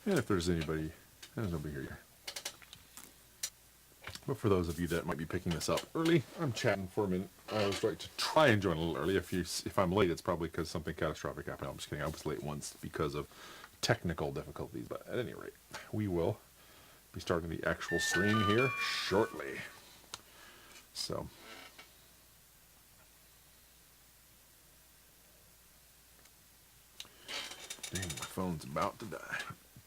And if there's anybody, there's nobody here. But for those of you that might be picking this up early, I'm chatting for a minute. I always like to try and join a little early. If I'm late, it's probably because something catastrophic happened. I'm just kidding. I was late once because of technical difficulties. But at any rate, we will be starting the actual stream here shortly. So, dang, my phone's about to die.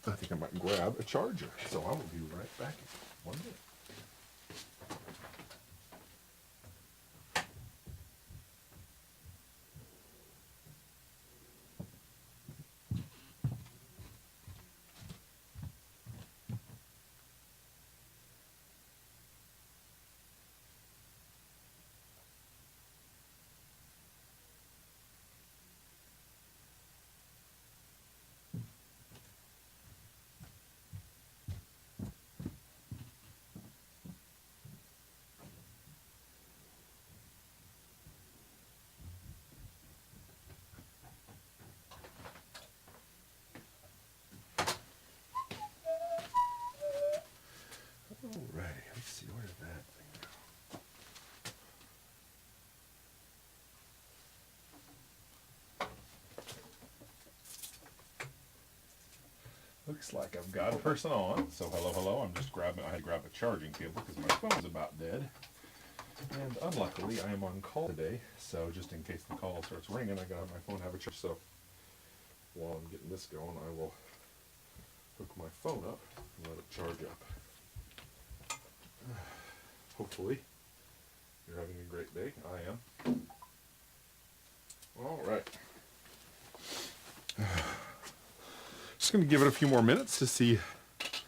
I think I might grab a charger. So I will be right back in 1 minute. Alrighty, let's see, where did that thing go? Looks like I've got a person on. So hello. I'm just I had to grab a charging cable because my phone's about dead. And unluckily, I am on call today. So just in case the call starts ringing, I got my phone have a charge. So while I'm getting this going, I will hook my phone up and let it charge up. Hopefully, you're having a great day. I am. All right. Just going to give it a few more minutes to see if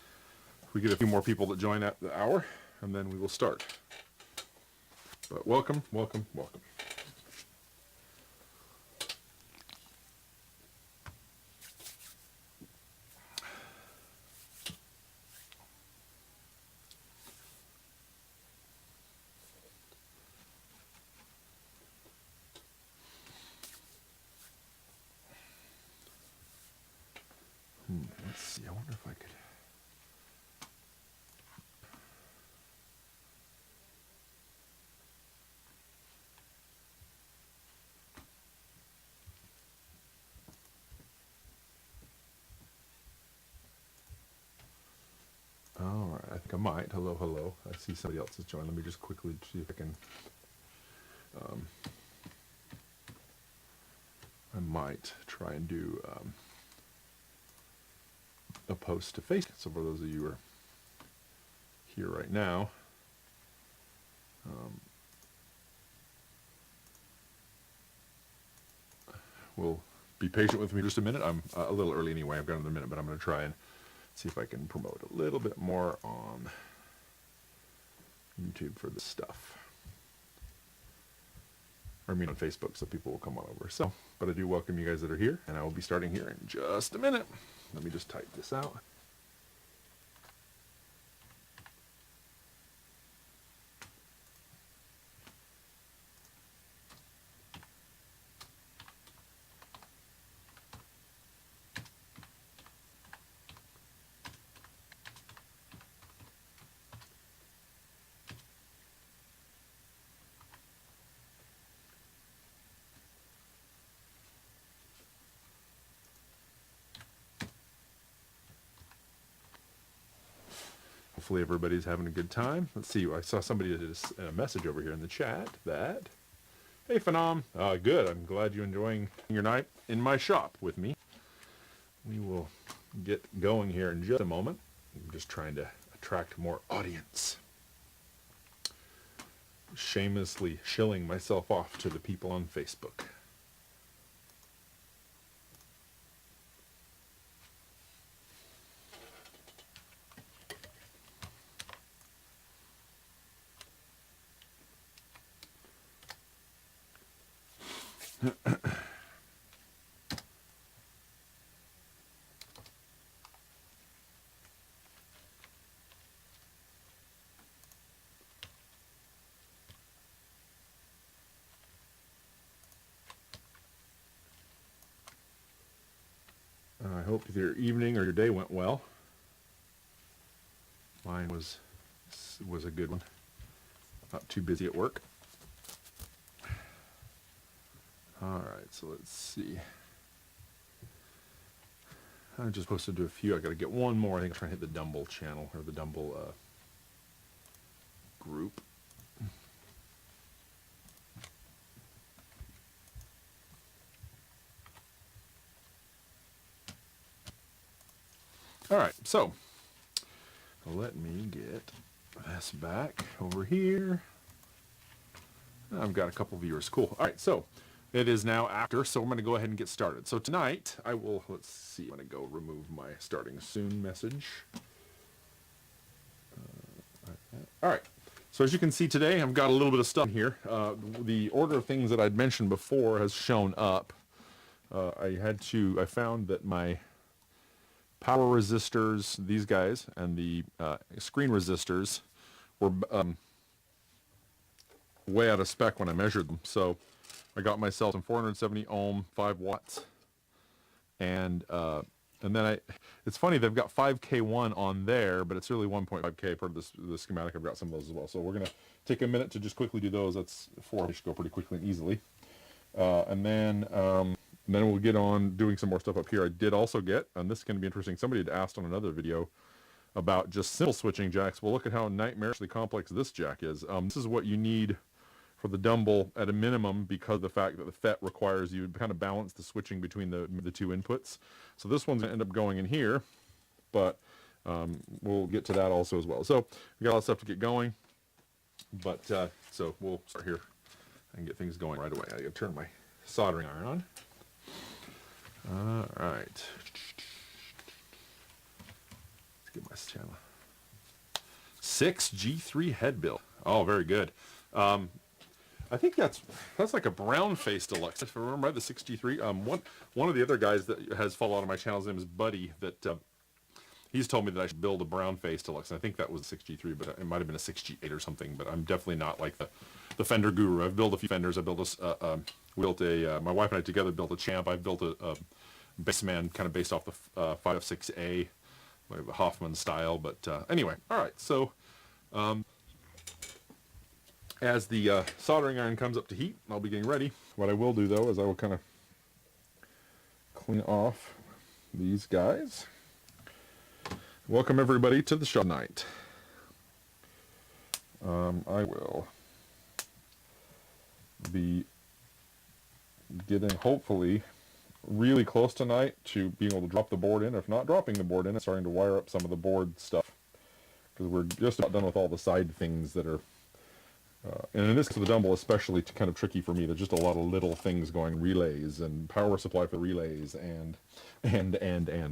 we get a few more people that join at the hour, and then we will start. But welcome. Let's see, I wonder if I could... Alright, I think I might. Hello. I see somebody else has joined. Let me just quickly see if I can... I might try and do a post to Facebook. So for those of you who are here right now, we'll be patient with me just a minute. I'm a little early anyway. I've got another minute, but I'm going to try and see if I can promote a little bit more on YouTube for this stuff. Or I mean on Facebook, so people will come on over. So, but I do welcome you guys that are here, and I will be starting here in just a minute. Let me just type this out. Hopefully everybody's having a good time. Let's see, I saw somebody did a message over here in the chat that, hey Phenom, good, I'm glad you're enjoying your night in my shop with me. We will get going here in just a moment. I'm just trying to attract more audience. Shamelessly shilling myself off to the people on Facebook. hope your evening or your day went well. Mine was a good one. Not too busy at work. All right, so let's see. I'm just supposed to do a few. I got to get one more. I think I'm trying to hit the Dumble channel or the Dumble group. All right, so let me get this back over here. I've got a couple viewers. Cool. All right, so it is now after, so I'm going to go ahead and get started. So tonight, I will, let's see, I'm going to go remove my starting soon message. All right, so as you can see today, I've got a little bit of stuff here. The order of things that I'd mentioned before has shown up. I found that my power resistors, these guys, and the screen resistors were way out of spec when I measured them. So I got myself some 470 ohm, 5 watts, and then it's funny, they've got 5K1 on there, but it's really 1.5K per the schematic. I've got some of those as well. So we're going to take a minute to just quickly do those. That's 4, which go pretty quickly and easily. And then we'll get on doing some more stuff up here. I did also get, and this is going to be interesting, somebody had asked on another video about just simple switching jacks. Well, look at how nightmarishly complex this jack is. This is what you need for the Dumble at a minimum, because of the fact that the FET requires you to kind of balance the switching between the two inputs. So this one's going to end up going in here, but we'll get to that also as well. So we got a lot of stuff to get going, but so we'll start here and get things going right away. I got to turn my soldering iron on. All right. Let's get my channel. 6G3 head build. Oh, very good. I think that's like a brown-faced deluxe. If I remember right, the 6G3. One of the other guys that has followed on my channel, his name is Buddy, that he's told me that I should build a brown-faced deluxe. And I think that was a 6G3, but it might have been a 6G8 or something. But I'm definitely not like the fender guru. I've built a few fenders. I built my wife and I together built a Champ. I've built a Bassman kind of based off the 5F6A, like the Hoffman style. But anyway, all right. So as the soldering iron comes up to heat, I'll be getting ready. What I will do, though, is I will kind of clean off these guys. Welcome, everybody, to the show tonight. I will be getting, hopefully, really close tonight to being able to drop the board in. If not dropping the board in, and starting to wire up some of the board stuff, because we're just about done with all the side things that are and in this case, the Dumble especially kind of tricky for me. There's just a lot of little things going, relays and power supply for relays and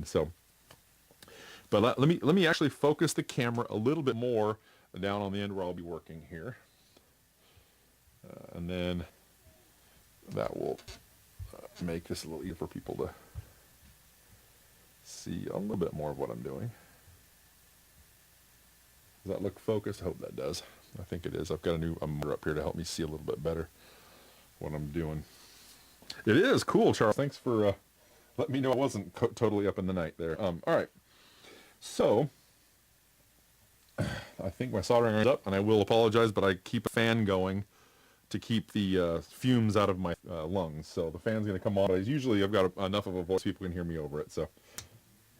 so. But let me actually focus the camera a little bit more down on the end where I'll be working here, and then that will make this a little easier for people to see a little bit more of what I'm doing. Does that look focused? I hope that does. I think it is. I've got a new monitor up here to help me see a little bit better what I'm doing. It is cool, Charles. Thanks for letting me know I wasn't totally up in the night there. All right. So I think my soldering iron's up, and I will apologize, but I keep a fan going to keep the fumes out of my lungs. So the fan's going to come on. But usually I've got enough of a voice people can hear me over it. So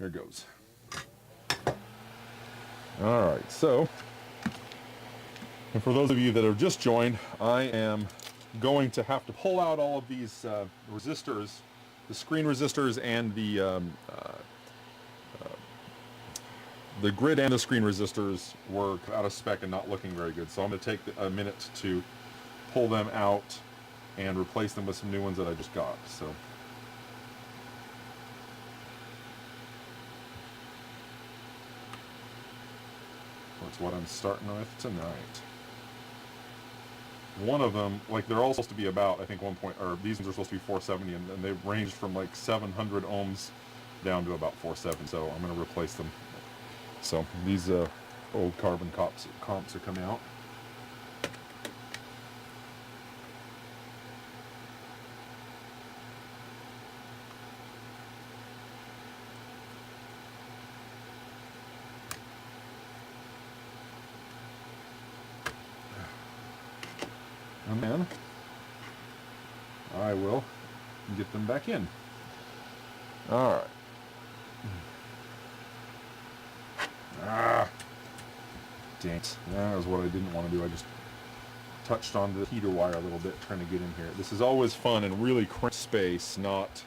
here goes. All right. So. And for those of you that have just joined, I am going to have to pull out all of these resistors, the screen resistors and the grid and the screen resistors were out of spec and not looking very good. So I'm going to take a minute to pull them out and replace them with some new ones that I just got. So. That's what I'm starting with tonight. One of them, like they're all supposed to be about, I think these ones are supposed to be 470, and they ranged from like 700 ohms down to about 470, so I'm going to replace them. So these old carbon comps are coming out. And then I will get them back in. All right. Ah, dang it. That was what I didn't want to do. I just touched on the heater wire a little bit trying to get in here. This is always fun and really cramped space, not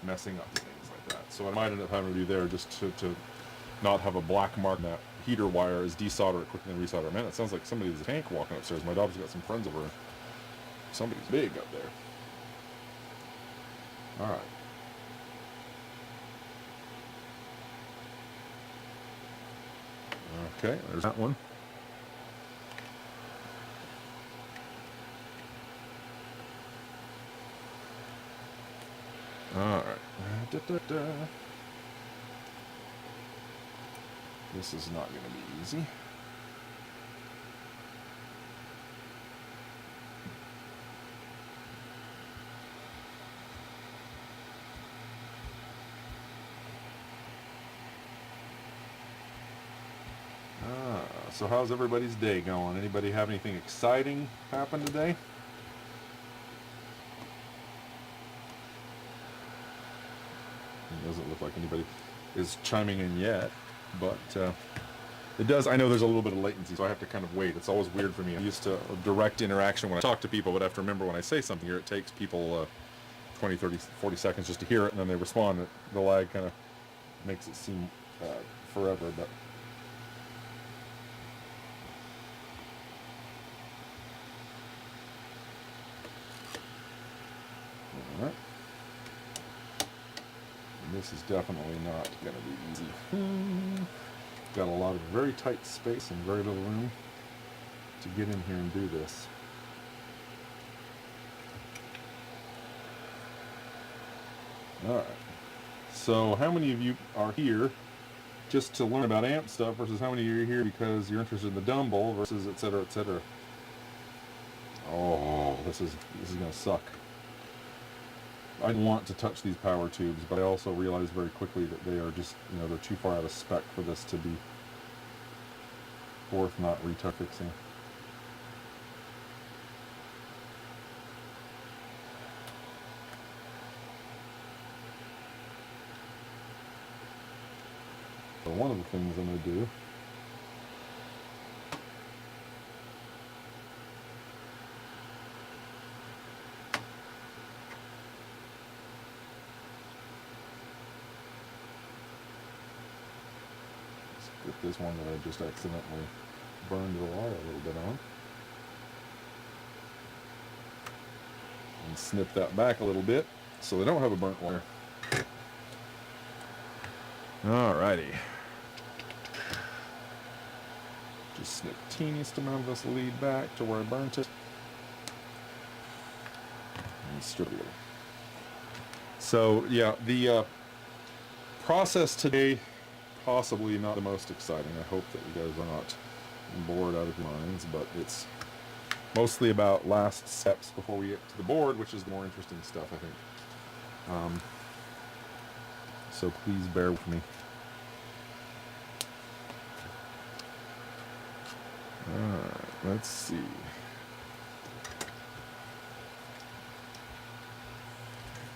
messing up things like that. So I might end up having to do there just to not have a black mark on that heater wire is desolder it quickly and resolder. Man, it sounds like somebody's a tank walking upstairs. My daughter's got some friends over. Somebody's big up there. All right. Okay, there's that one. All right. This is not going to be easy. So how's everybody's day going? Anybody have anything exciting happen today? It doesn't look like anybody is chiming in yet, but it does. I know there's a little bit of latency, so I have to kind of wait. It's always weird for me. I'm used to direct interaction when I talk to people, but I have to remember when I say something here, it takes people 20, 30, 40 seconds just to hear it, and then they respond. The lag kind of makes it seem forever, but... Alright. This is definitely not going to be easy. Got a lot of very tight space and very little room to get in here and do this. Alright. So how many of you are here just to learn about amp stuff versus how many of you are here because you're interested in the Dumble versus etc. etc. Oh, this is going to suck. I want to touch these power tubes, but I also realized very quickly that they are just, they're too far out of spec for this to be worth not retouch-fixing. So one of the things I'm going to do with this one that I just accidentally burned the wire a little bit on. And snip that back a little bit so they don't have a burnt wire. Alrighty. Just snip the teeniest amount of this lead back to where I burnt it. And strip it. So yeah, the process today, possibly not the most exciting. I hope that you guys are not bored out of your minds, but it's mostly about last steps before we get to the board, which is the more interesting stuff, I think. So please bear with me. Alright, let's see.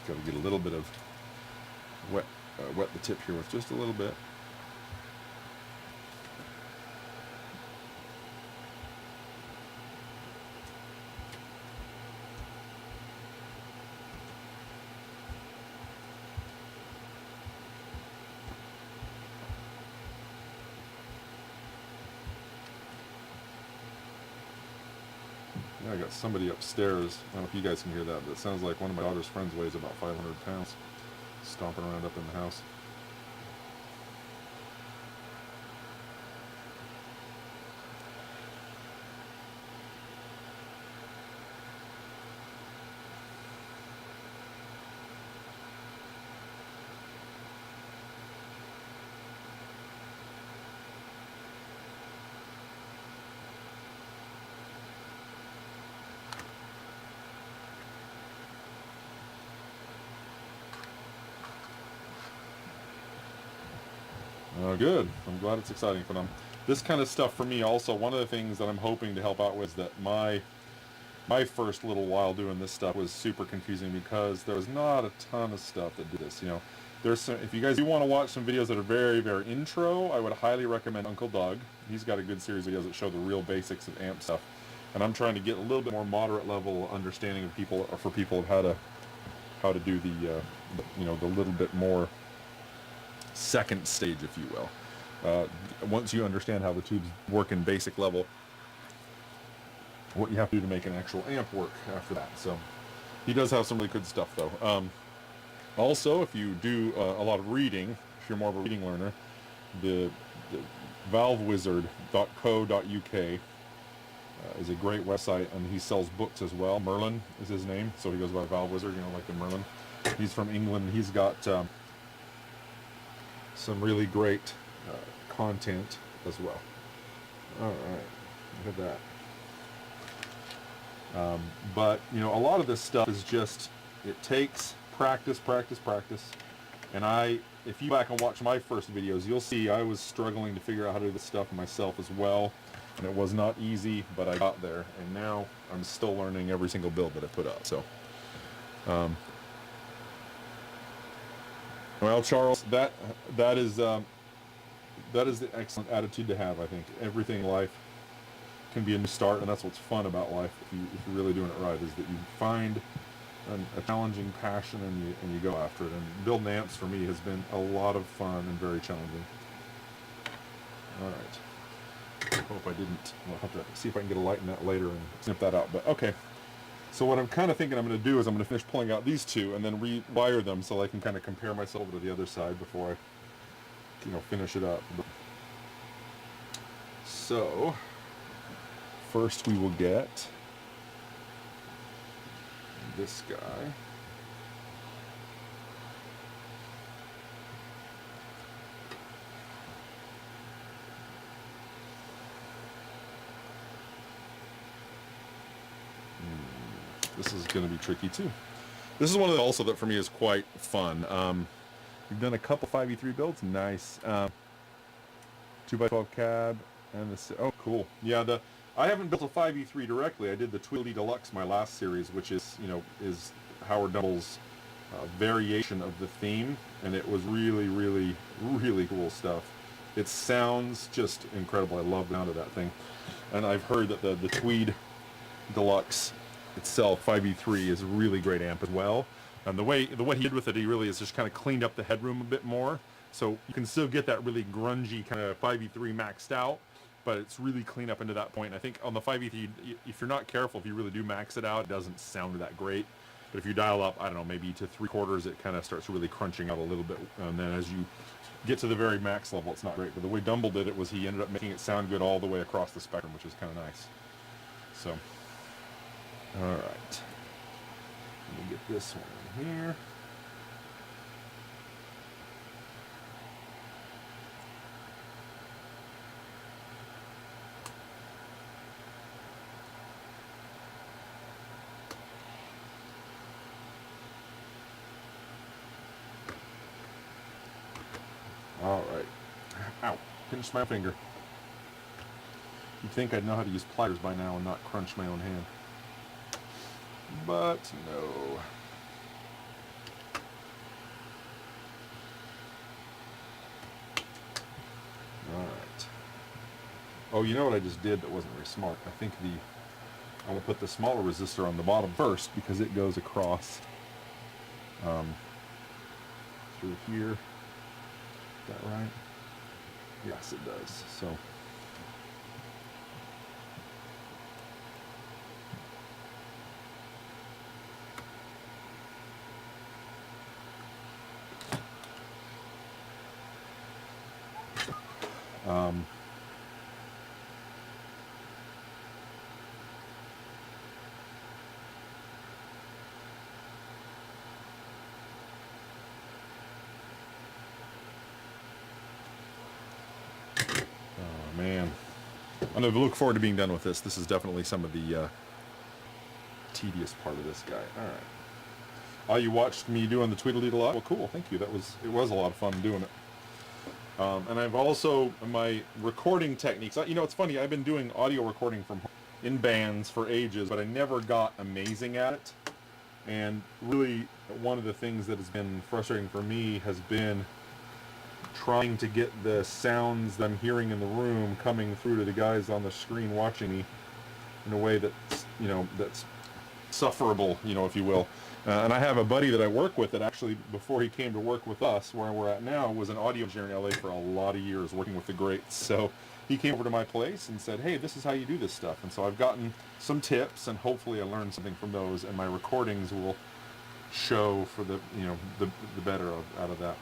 Got to get a little bit of wet the tip here with just a little bit. I got somebody upstairs. I don't know if you guys can hear that, but it sounds like one of my daughter's friends weighs about 500 pounds, stomping around up in the house. Good. I'm glad it's exciting for them. This kind of stuff for me also, one of the things that I'm hoping to help out with is that my my first little while doing this stuff was super confusing because there was not a ton of stuff that did this. You know, there's some, if you guys do want to watch some videos that are very, very intro, I would highly recommend Uncle Doug. He's got a good series of videos that show the real basics of amp stuff. And I'm trying to get a little bit more moderate level understanding of people, or for people, of how to do the you know, the little bit more second stage, if you will. Once you understand how the tubes work in basic level, what you have to do to make an actual amp work after that. So he does have some really good stuff, though. Also, if you do a lot of reading, if you're more of a reading learner, the valvewizard.co.uk is a great website, and he sells books as well. Merlin is his name, so he goes by Valve Wizard, you know, like the Merlin. He's from England. He's got some really great content as well. All right, look at that. But, you know, a lot of this stuff is just, it takes practice. And if you go back and watch my first videos, you'll see I was struggling to figure out how to do this stuff myself as well. And it was not easy, but I got there. And now I'm still learning every single build that I put up. So, well, Charles, that is the excellent attitude to have. I think everything in life can be a new start, and that's what's fun about life. If you're really doing it right, is that you find a challenging passion and you go after it. And building amps for me has been a lot of fun and very challenging. All right. I hope I didn't. I'll have to see if I can get a light in that later and snip that out. But okay. So what I'm kind of thinking I'm going to do is I'm going to finish pulling out these two and then rewire them so I can kind of compare myself to the other side before I, you know, finish it up. So first we will get this guy. This is going to be tricky too. This is one of the also that for me is quite fun. We've done a couple 5e3 builds. Nice. 2x12 cab and this. Oh, cool. Yeah, I haven't built a 5e3 directly. I did the Tweedledee Deluxe, my last series, which is, you know, is Howard Dumble's variation of the theme, and it was really, really, really cool stuff. It sounds just incredible. I love the sound of that thing, and I've heard that the Tweed Deluxe itself, 5e3, is a really great amp as well. And what he did with it, he really has just kind of cleaned up the headroom a bit more, so you can still get that really grungy kind of 5e3 maxed out, but it's really clean up into that point. I think on the 5e3, if you're not careful, if you really do max it out, it doesn't sound that great. But if you dial up, I don't know, maybe to 3/4, it kind of starts really crunching out a little bit, and then as you get to the very max level, it's not great. But the way Dumble did it was he ended up making it sound good all the way across the spectrum, which is kind of nice. So, all right, let me get this one in here. All right. Ow, pinched my finger. You'd think I'd know how to use pliers by now and not crunch my own hand. But no. All right. Oh, you know what I just did that wasn't very smart? I think I'm going to put the smaller resistor on the bottom first because it goes across through here. Is that right? Yes, it does. So man, I'm going to look forward to being done with this. This is definitely some of the tedious part of this guy. All right. Oh, you watched me doing the Tweedledee Deluxe? Well, cool. Thank you. It was a lot of fun doing it. And I've also, my recording techniques, you know, it's funny, I've been doing audio recording from home in bands for ages, but I never got amazing at it. And really, one of the things that has been frustrating for me has been trying to get the sounds that I'm hearing in the room coming through to the guys on the screen watching me in a way that's, you know, that's sufferable, you know, if you will. And I have a buddy that I work with that actually, before he came to work with us, where we're at now, was an audio engineer in LA for a lot of years, working with the greats. So he came over to my place and said, hey, this is how you do this stuff. And so I've gotten some tips, and hopefully I learned something from those, and my recordings will show for the, you know, the better out of that.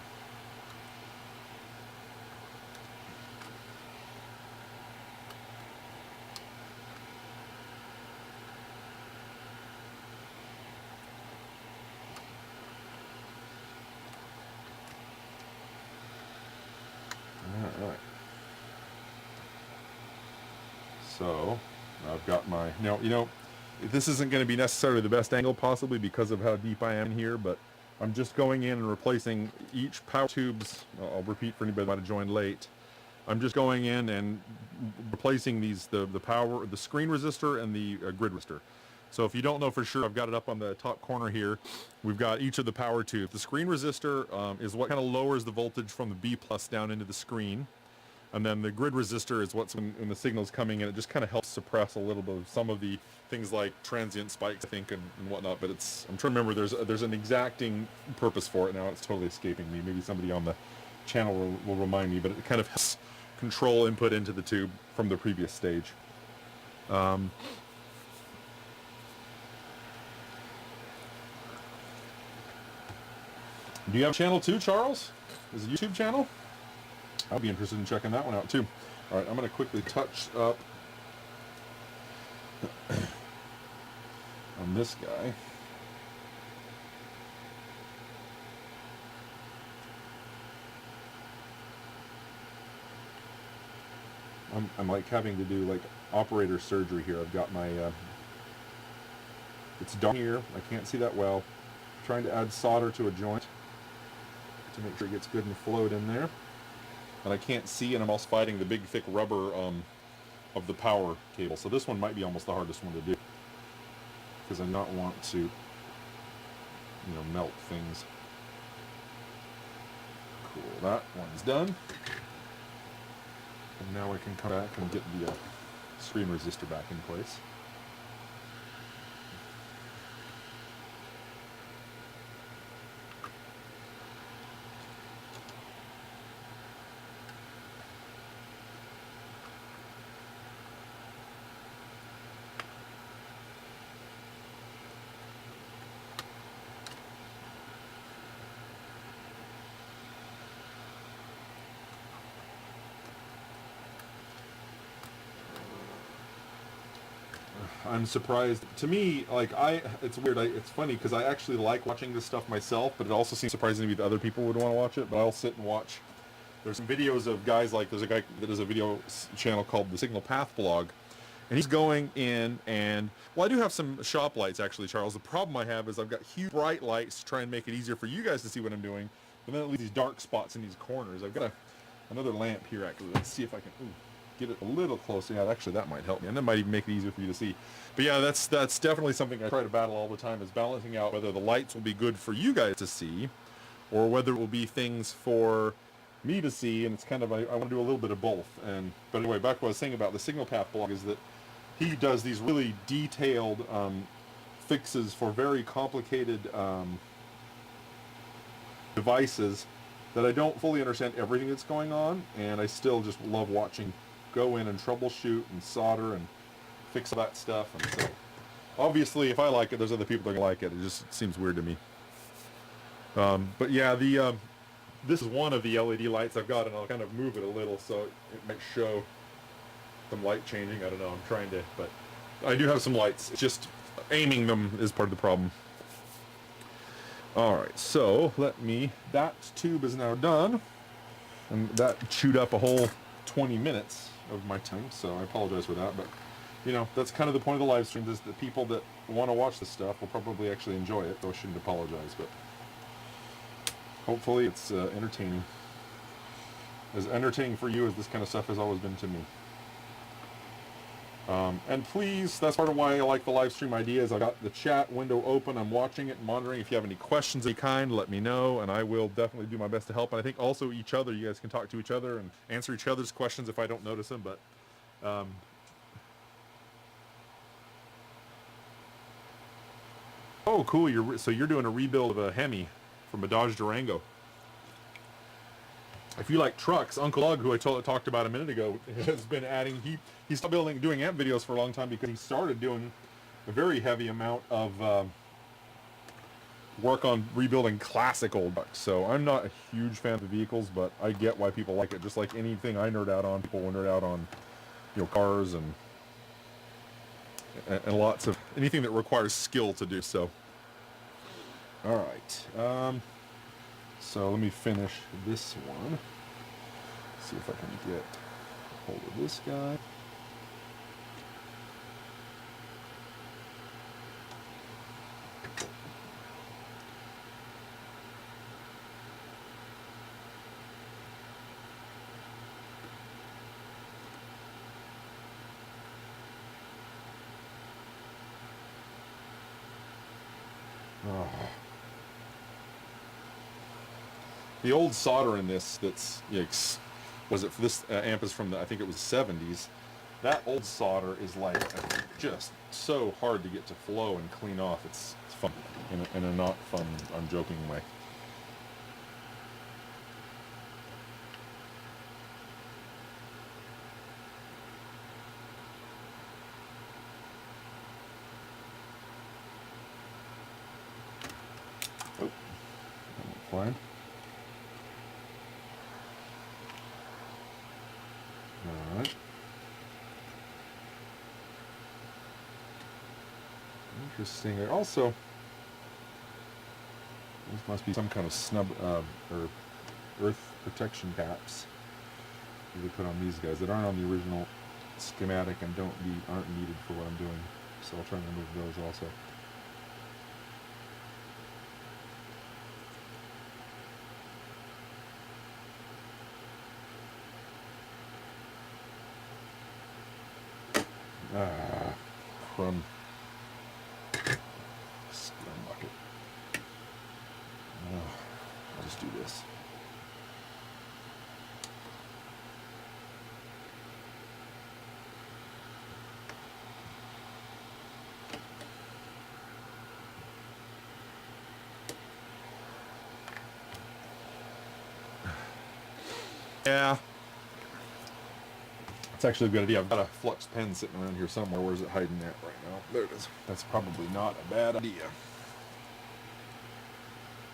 Alright. So, I've got my, now, you know, this isn't going to be necessarily the best angle possibly because of how deep I am here, but I'm just going in and replacing each power tubes. I'll repeat for anybody that might have joined late. I'm just going in and replacing these, the power, the screen resistor and the grid resistor. So if you don't know for sure, I've got it up on the top corner here. We've got each of the power tubes. The screen resistor is what kind of lowers the voltage from the B plus down into the screen. And then the grid resistor is what's when the signal's coming in. It just kind of helps suppress a little bit of some of the things like transient spikes, I think, and whatnot. But it's, I'm trying to remember, there's an exacting purpose for it now. It's totally escaping me. Maybe somebody on the channel will remind me, but it kind of helps control input into the tube from the previous stage. Do you have a channel too, Charles? Is it a YouTube channel? I'll be interested in checking that one out too. All right, I'm going to quickly touch up on this guy. I'm like having to do like operator surgery here. I've got my, it's dark here. I can't see that well. I'm trying to add solder to a joint to make sure it gets good and flowed in there. And I can't see, and I'm also fighting the big thick rubber of the power cable. So this one might be almost the hardest one to do, because I not want to, you know, melt things. Cool, that one's done. And now I can come back and get the screen resistor back in place. I'm surprised. To me, like, it's weird. It's funny because I actually like watching this stuff myself, but it also seems surprising to me that other people would want to watch it. But I'll sit and watch. There's some videos of guys like, there's a guy that has a video channel called the Signal Path Blog, and he's going in and, well, I do have some shop lights actually, Charles. The problem I have is I've got huge bright lights to try and make it easier for you guys to see what I'm doing, but then it leaves these dark spots in these corners. I've got another lamp here actually. Let's see if I can get it a little closer. Yeah, actually that might help me, and that might even make it easier for you to see. But yeah, that's definitely something I try to battle all the time, is balancing out whether the lights will be good for you guys to see, or whether it will be things for me to see, and it's kind of, I want to do a little bit of both. But anyway, back to what I was saying about the Signal Path blog is that he does these really detailed fixes for very complicated devices that I don't fully understand everything that's going on, and I still just love watching, go in and troubleshoot and solder and fix all that stuff. And so obviously if I like it, there's other people that like it. It just seems weird to me. But yeah, this is one of the LED lights I've got, and I'll kind of move it a little so it might show some light changing. I don't know, I'm trying to, but I do have some lights. It's just aiming them is part of the problem. Alright, so that tube is now done, and that chewed up a whole 20 minutes of my time, so I apologize for that, but you know, that's kind of the point of the live stream, is that people that want to watch this stuff will probably actually enjoy it, so I shouldn't apologize, but hopefully it's entertaining. As entertaining for you as this kind of stuff has always been to me. And please, that's part of why I like the live stream idea, is I got the chat window open. I'm watching it and monitoring. If you have any questions of any kind, let me know, and I will definitely do my best to help. And I think also each other, you guys can talk to each other and answer each other's questions if I don't notice them. But oh, cool! So you're doing a rebuild of a Hemi from a Dodge Durango. If you like trucks, Uncle Ugg, who I talked about a minute ago, has been adding. He's still doing amp videos for a long time because he started doing a very heavy amount of work on rebuilding classic old trucks. So I'm not a huge fan of the vehicles, but I get why people like it. Just like anything I nerd out on, people will nerd out on, cars and lots of anything that requires skill to do so. All right. So let me finish this one. See if I can get hold of this guy. Oh. The old solder in this, this amp is from I think it was 70s. That old solder is like just so hard to get to flow and clean off. It's fun in a not fun, I'm joking way. Oh, fine. All right. Interesting. Also, this must be some kind of snub or earth protection caps that they put on these guys that aren't on the original schematic and aren't needed for what I'm doing. So I'll try and remove those also. From scum bucket. I'll just do this. Yeah. It's actually a good idea. I've got a flux pen sitting around here somewhere. Where's it hiding at right now? There it is. That's probably not a bad idea.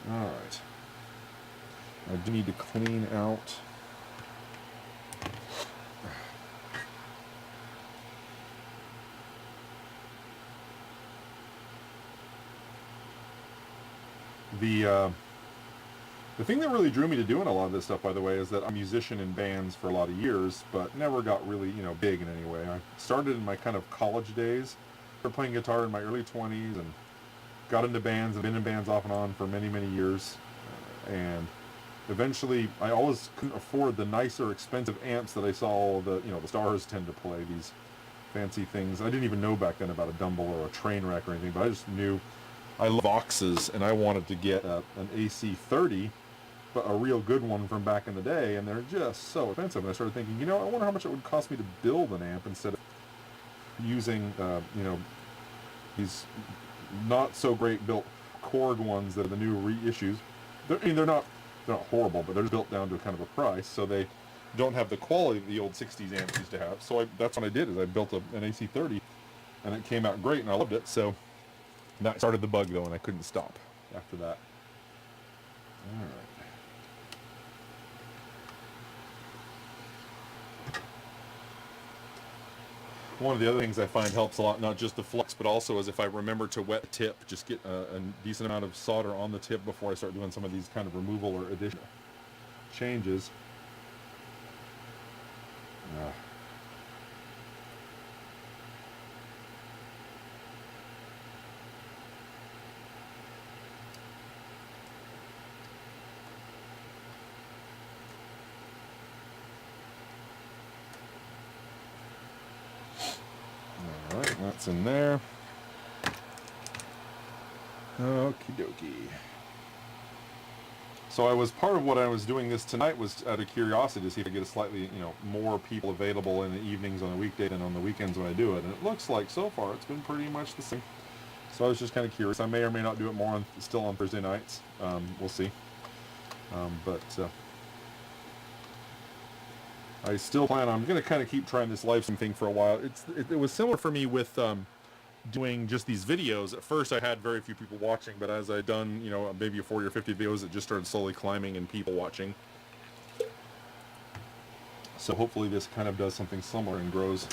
Alright. I do need to clean out the thing that really drew me to doing a lot of this stuff, by the way, is that I'm a musician in bands for a lot of years, but never got really, big in any way. I started in my kind of college days, started playing guitar in my early 20s, and got into bands and been in bands off and on for many, many years. And eventually, I always couldn't afford the nicer, expensive amps that I saw all the stars tend to play, these fancy things. I didn't even know back then about a Dumble or a Trainwreck or anything, but I just knew I love Voxes, and I wanted to get an AC30, but a real good one from back in the day, and they're just so expensive. And I started thinking, I wonder how much it would cost me to build an amp instead of using, these not so great built Korg ones that are the new reissues. They're not horrible, but they're built down to a kind of a price, so they don't have the quality that the old 60s amps used to have. So that's what I did, is I built an AC30, and it came out great, and I loved it. So that started the bug, though, and I couldn't stop after that. All right. One of the other things I find helps a lot, not just the flux, but also is if I remember to wet the tip, just get a decent amount of solder on the tip before I start doing some of these kind of removal or additional changes. That's in there. Okie dokie. So part of what I was doing this tonight was out of curiosity to see if I get a slightly, more people available in the evenings on the weekday than on the weekends when I do it. And it looks like so far it's been pretty much the same. So I was just kind of curious. I may or may not do it more still on Thursday nights. We'll see. But I still plan on, I'm going to kind of keep trying this live stream thing for a while. It was similar for me with doing just these videos. At first I had very few people watching, but as I'd done, maybe 40 or 50 videos, it just started slowly climbing and people watching. So hopefully this kind of does something similar and grows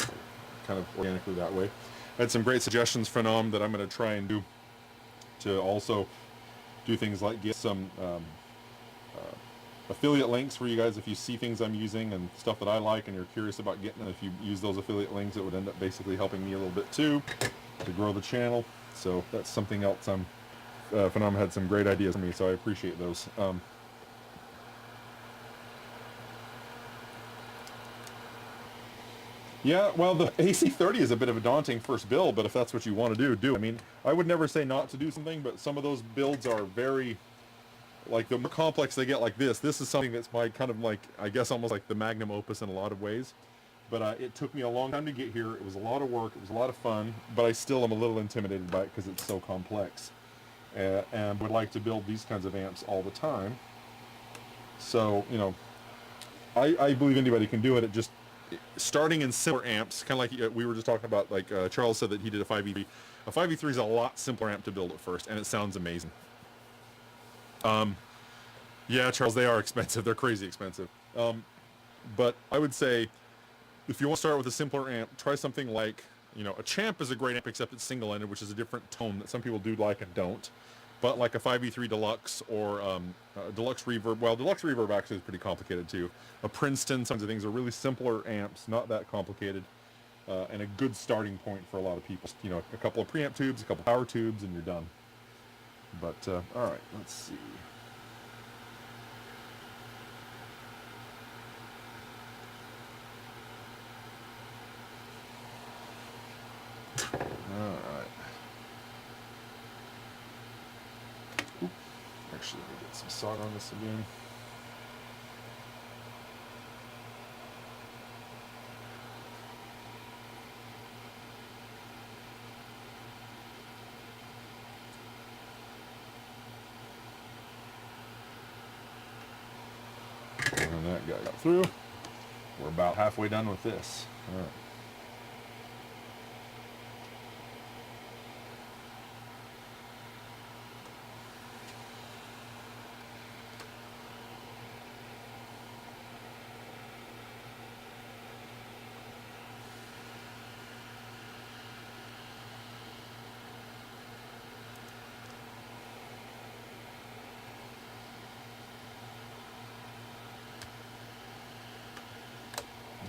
kind of organically that way. I had some great suggestions from them that I'm going to try and do to also do things like get some affiliate links for you guys if you see things I'm using and stuff that I like and you're curious about getting them. If you use those affiliate links, it would end up basically helping me a little bit too to grow the channel. So that's something else. Phenom had some great ideas for me, so I appreciate those. Yeah, well, the AC30 is a bit of a daunting first build, but if that's what you want to do. I mean, I would never say not to do something, but some of those builds are very, like, the more complex they get like this is something that's my kind of like, I guess almost like the magnum opus in a lot of ways. But it took me a long time to get here. It was a lot of work. It was a lot of fun, but I still am a little intimidated by it because it's so complex. And would like to build these kinds of amps all the time. So, I believe anybody can do it. It just, starting in simpler amps, kind of like we were just talking about, like Charles said that he did a 5e3. A 5e3 is a lot simpler amp to build at first, and it sounds amazing. Yeah, Charles, they are expensive. They're crazy expensive. But I would say, if you want to start with a simpler amp, try something like, a Champ is a great amp, except it's single-ended, which is a different tone that some people do like and don't. But like a 5e3 Deluxe or Deluxe Reverb, well, Deluxe Reverb actually is pretty complicated too. A Princeton, some of the things are really simpler amps, not that complicated, and a good starting point for a lot of people. A couple of preamp tubes, a couple power tubes, and you're done. But, all right, let's see. Alright. Actually, let me get some solder on this again. And that guy got through. We're about halfway done with this. All right.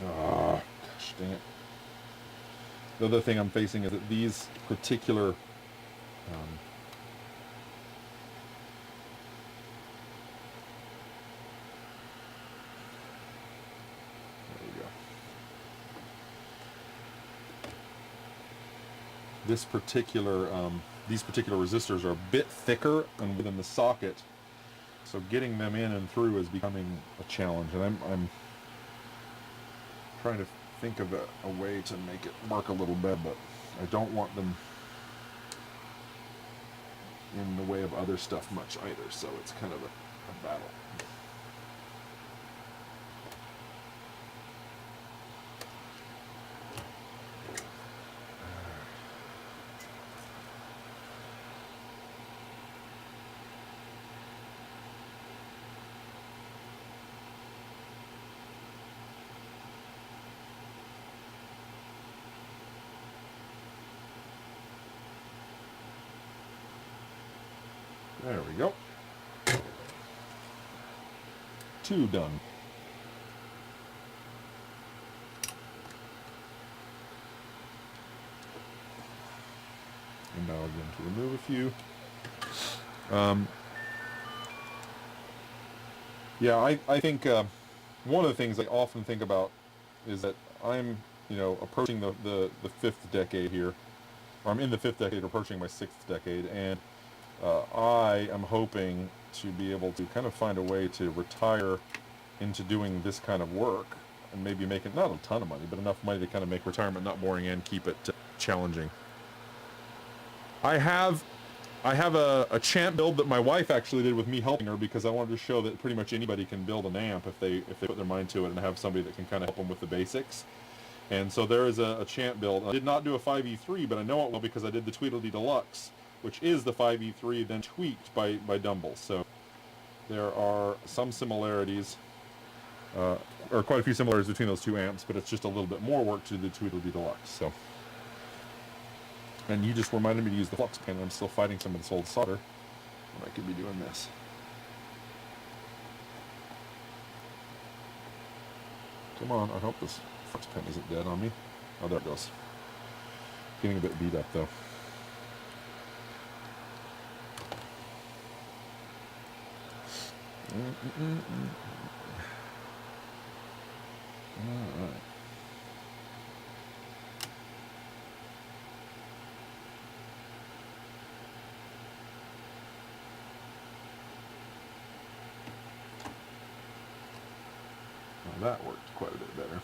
Oh, gosh dang it. The other thing I'm facing is that these particular there we go. These particular resistors are a bit thicker and within the socket, so getting them in and through is becoming a challenge, and I'm trying to think of a way to make it work a little better, but I don't want them in the way of other stuff much either, so it's kind of a battle. There we go. 2 done. And now again to remove a few. Yeah, I think one of the things I often think about is that I'm, approaching the 5th decade here, or I'm in the 5th decade, approaching my 6th decade, and I am hoping to be able to kind of find a way to retire into doing this kind of work, and maybe making not a ton of money, but enough money to kind of make retirement not boring and keep it challenging. I have a champ build that my wife actually did with me helping her, because I wanted to show that pretty much anybody can build an amp if they put their mind to it and have somebody that can kind of help them with the basics. And so there is a champ build. I did not do a 5E3, but I know it will because I did the Tweedledee Deluxe, which is the 5E3 then tweaked by Dumble. So there are some similarities, or quite a few similarities between those two amps, but it's just a little bit more work to the Tweedledee Deluxe. So, and you just reminded me to use the flux pen. I'm still fighting some of this old solder when I could be doing this. Come on, I hope this flux pen isn't dead on me. Oh, there it goes. Getting a bit beat up though. All right. Well, that worked quite a bit better.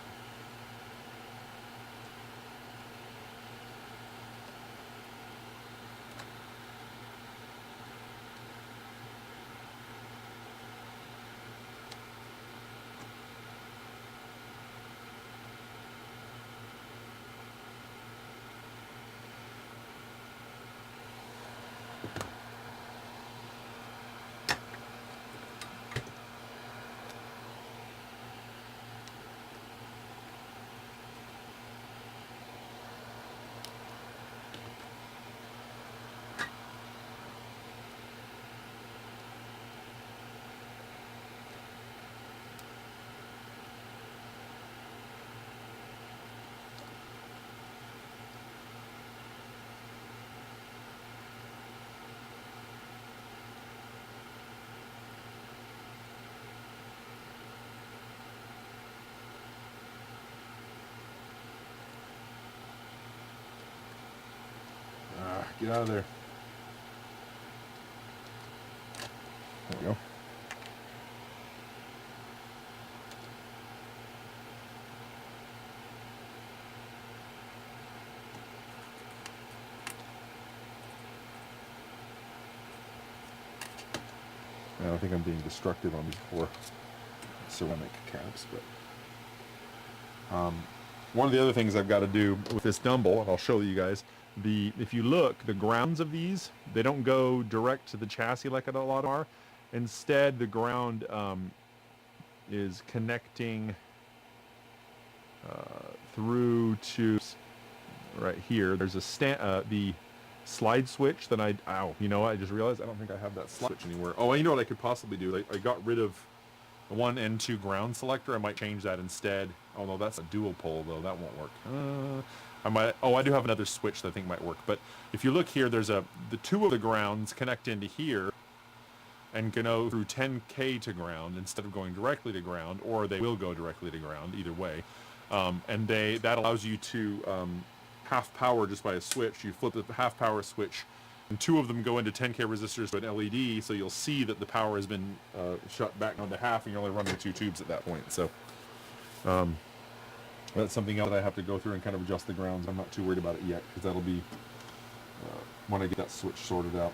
Get out of there. There we go. I don't think I'm being destructive on these poor ceramic caps, but one of the other things I've got to do with this Dumble, and I'll show you guys, if you look, the grounds of these, they don't go direct to the chassis like a lot are. Instead, the ground is connecting through to right here. There's the slide switch that you know what, I just realized I don't think I have that slide switch anywhere. Oh, you know what I could possibly do? I got rid of the 1 and 2 ground selector. I might change that instead. Oh no, that's a dual pole though. That won't work. I do have another switch that I think might work. But if you look here, there's the 2 of the grounds connect into here and go through 10K to ground instead of going directly to ground, or they will go directly to ground, either way. And that allows you to half power just by a switch. You flip the half power switch, and 2 of them go into 10K resistors to an LED, so you'll see that the power has been shut back down to half, and you're only running 2 tubes at that point. So that's something else that I have to go through and kind of adjust the grounds. I'm not too worried about it yet, because that'll be when I get that switch sorted out.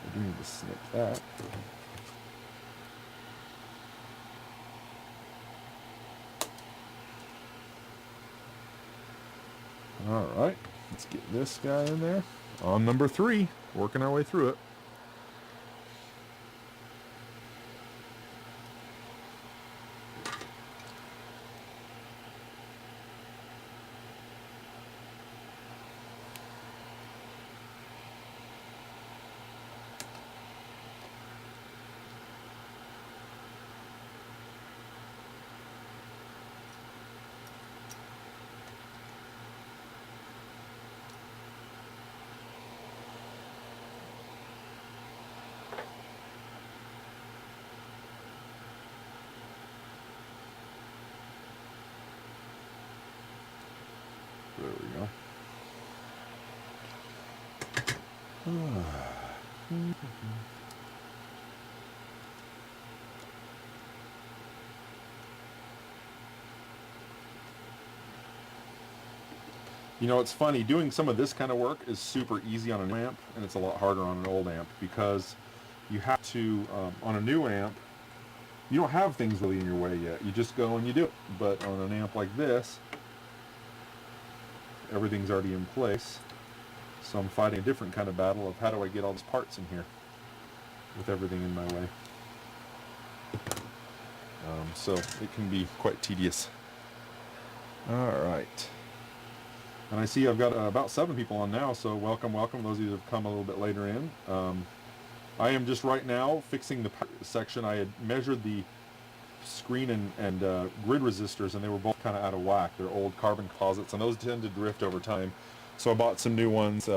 I do need to snip that. Alright, let's get this guy in there. On number 3, working our way through it. There we go. You know, it's funny, doing some of this kind of work is super easy on a new amp, and it's a lot harder on an old amp, because you have to, on a new amp, you don't have things really in your way yet. You just go and you do it. But on an amp like this, everything's already in place. So I'm fighting a different kind of battle of how do I get all these parts in here with everything in my way. So it can be quite tedious. All right. And I see I've got about 7 people on now, so welcome, welcome, those of you that have come a little bit later in. I am just right now fixing the section. I had measured the screen and grid resistors, and they were both kind of out of whack. They're old carbon composites, and those tend to drift over time. So I bought some new ones.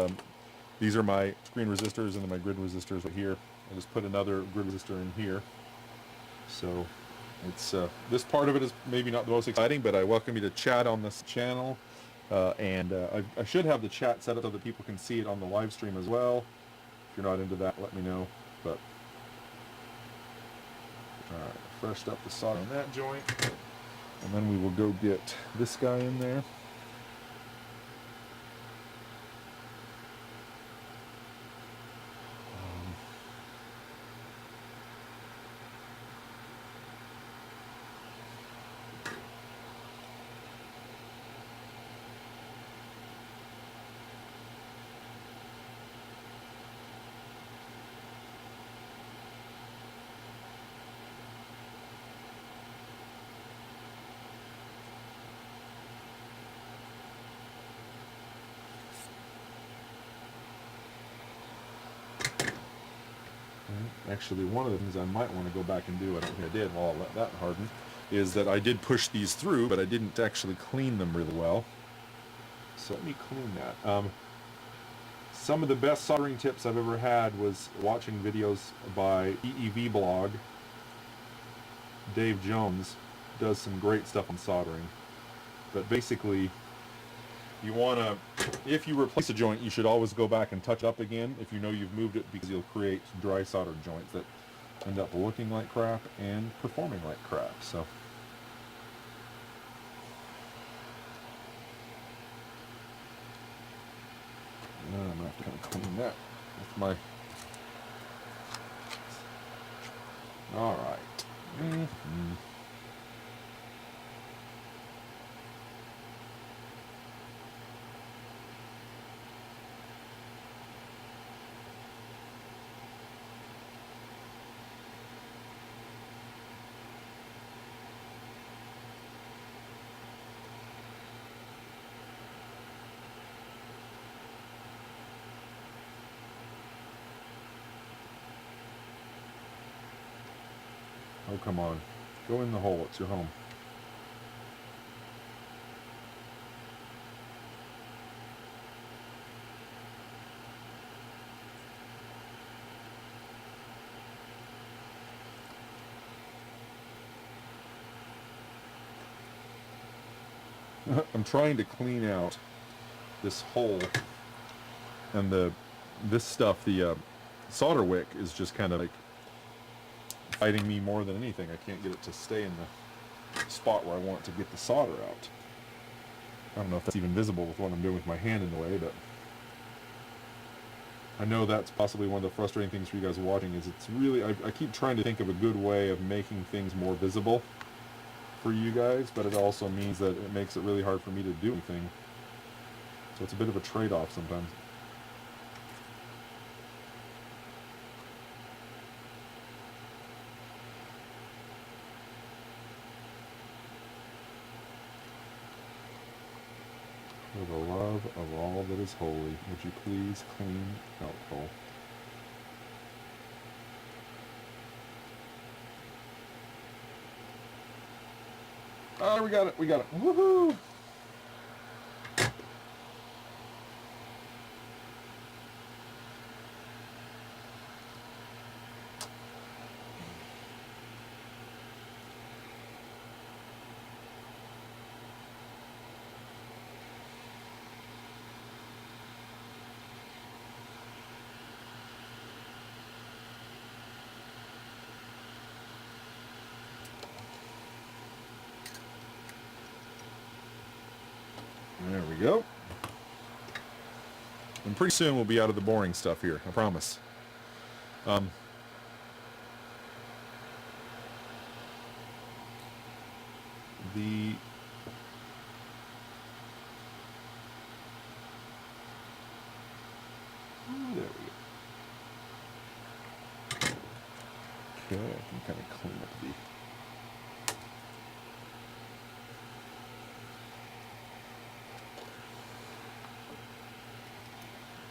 These are my screen resistors, and then my grid resistors right here. I just put another grid resistor in here. So it's this part of it is maybe not the most exciting, but I welcome you to chat on this channel. I should have the chat set up so that people can see it on the live stream as well. If you're not into that, let me know. But alright, freshed up the solder on that joint. And then we will go get this guy in there. Actually, one of the things I might want to go back and do, I don't think I did, well, I'll let that harden, is that I did push these through, but I didn't actually clean them really well. So let me clean that. Some of the best soldering tips I've ever had was watching videos by EEV blog. Dave Jones does some great stuff on soldering. But basically, you want to, if you replace a joint, you should always go back and touch it up again if you know you've moved it, because you'll create dry soldered joints that end up looking like crap and performing like crap. So I'm going to have to kind of clean that with my... Alright. Oh, come on. Go in the hole. It's your home. I'm trying to clean out this hole, and this stuff, the solder wick, is just kind of like fighting me more than anything. I can't get it to stay in the spot where I want to get the solder out. I don't know if that's even visible with what I'm doing with my hand in the way, but I know that's possibly one of the frustrating things for you guys watching, is it's really, I keep trying to think of a good way of making things more visible for you guys, but it also means that it makes it really hard for me to do anything. So it's a bit of a trade-off sometimes. For the love of all that is holy, would you please clean alcohol? Oh, we got it, we got it. Woohoo! go. And pretty soon we'll be out of the boring stuff here, I promise. There we go. Okay, I can kind of clean up the...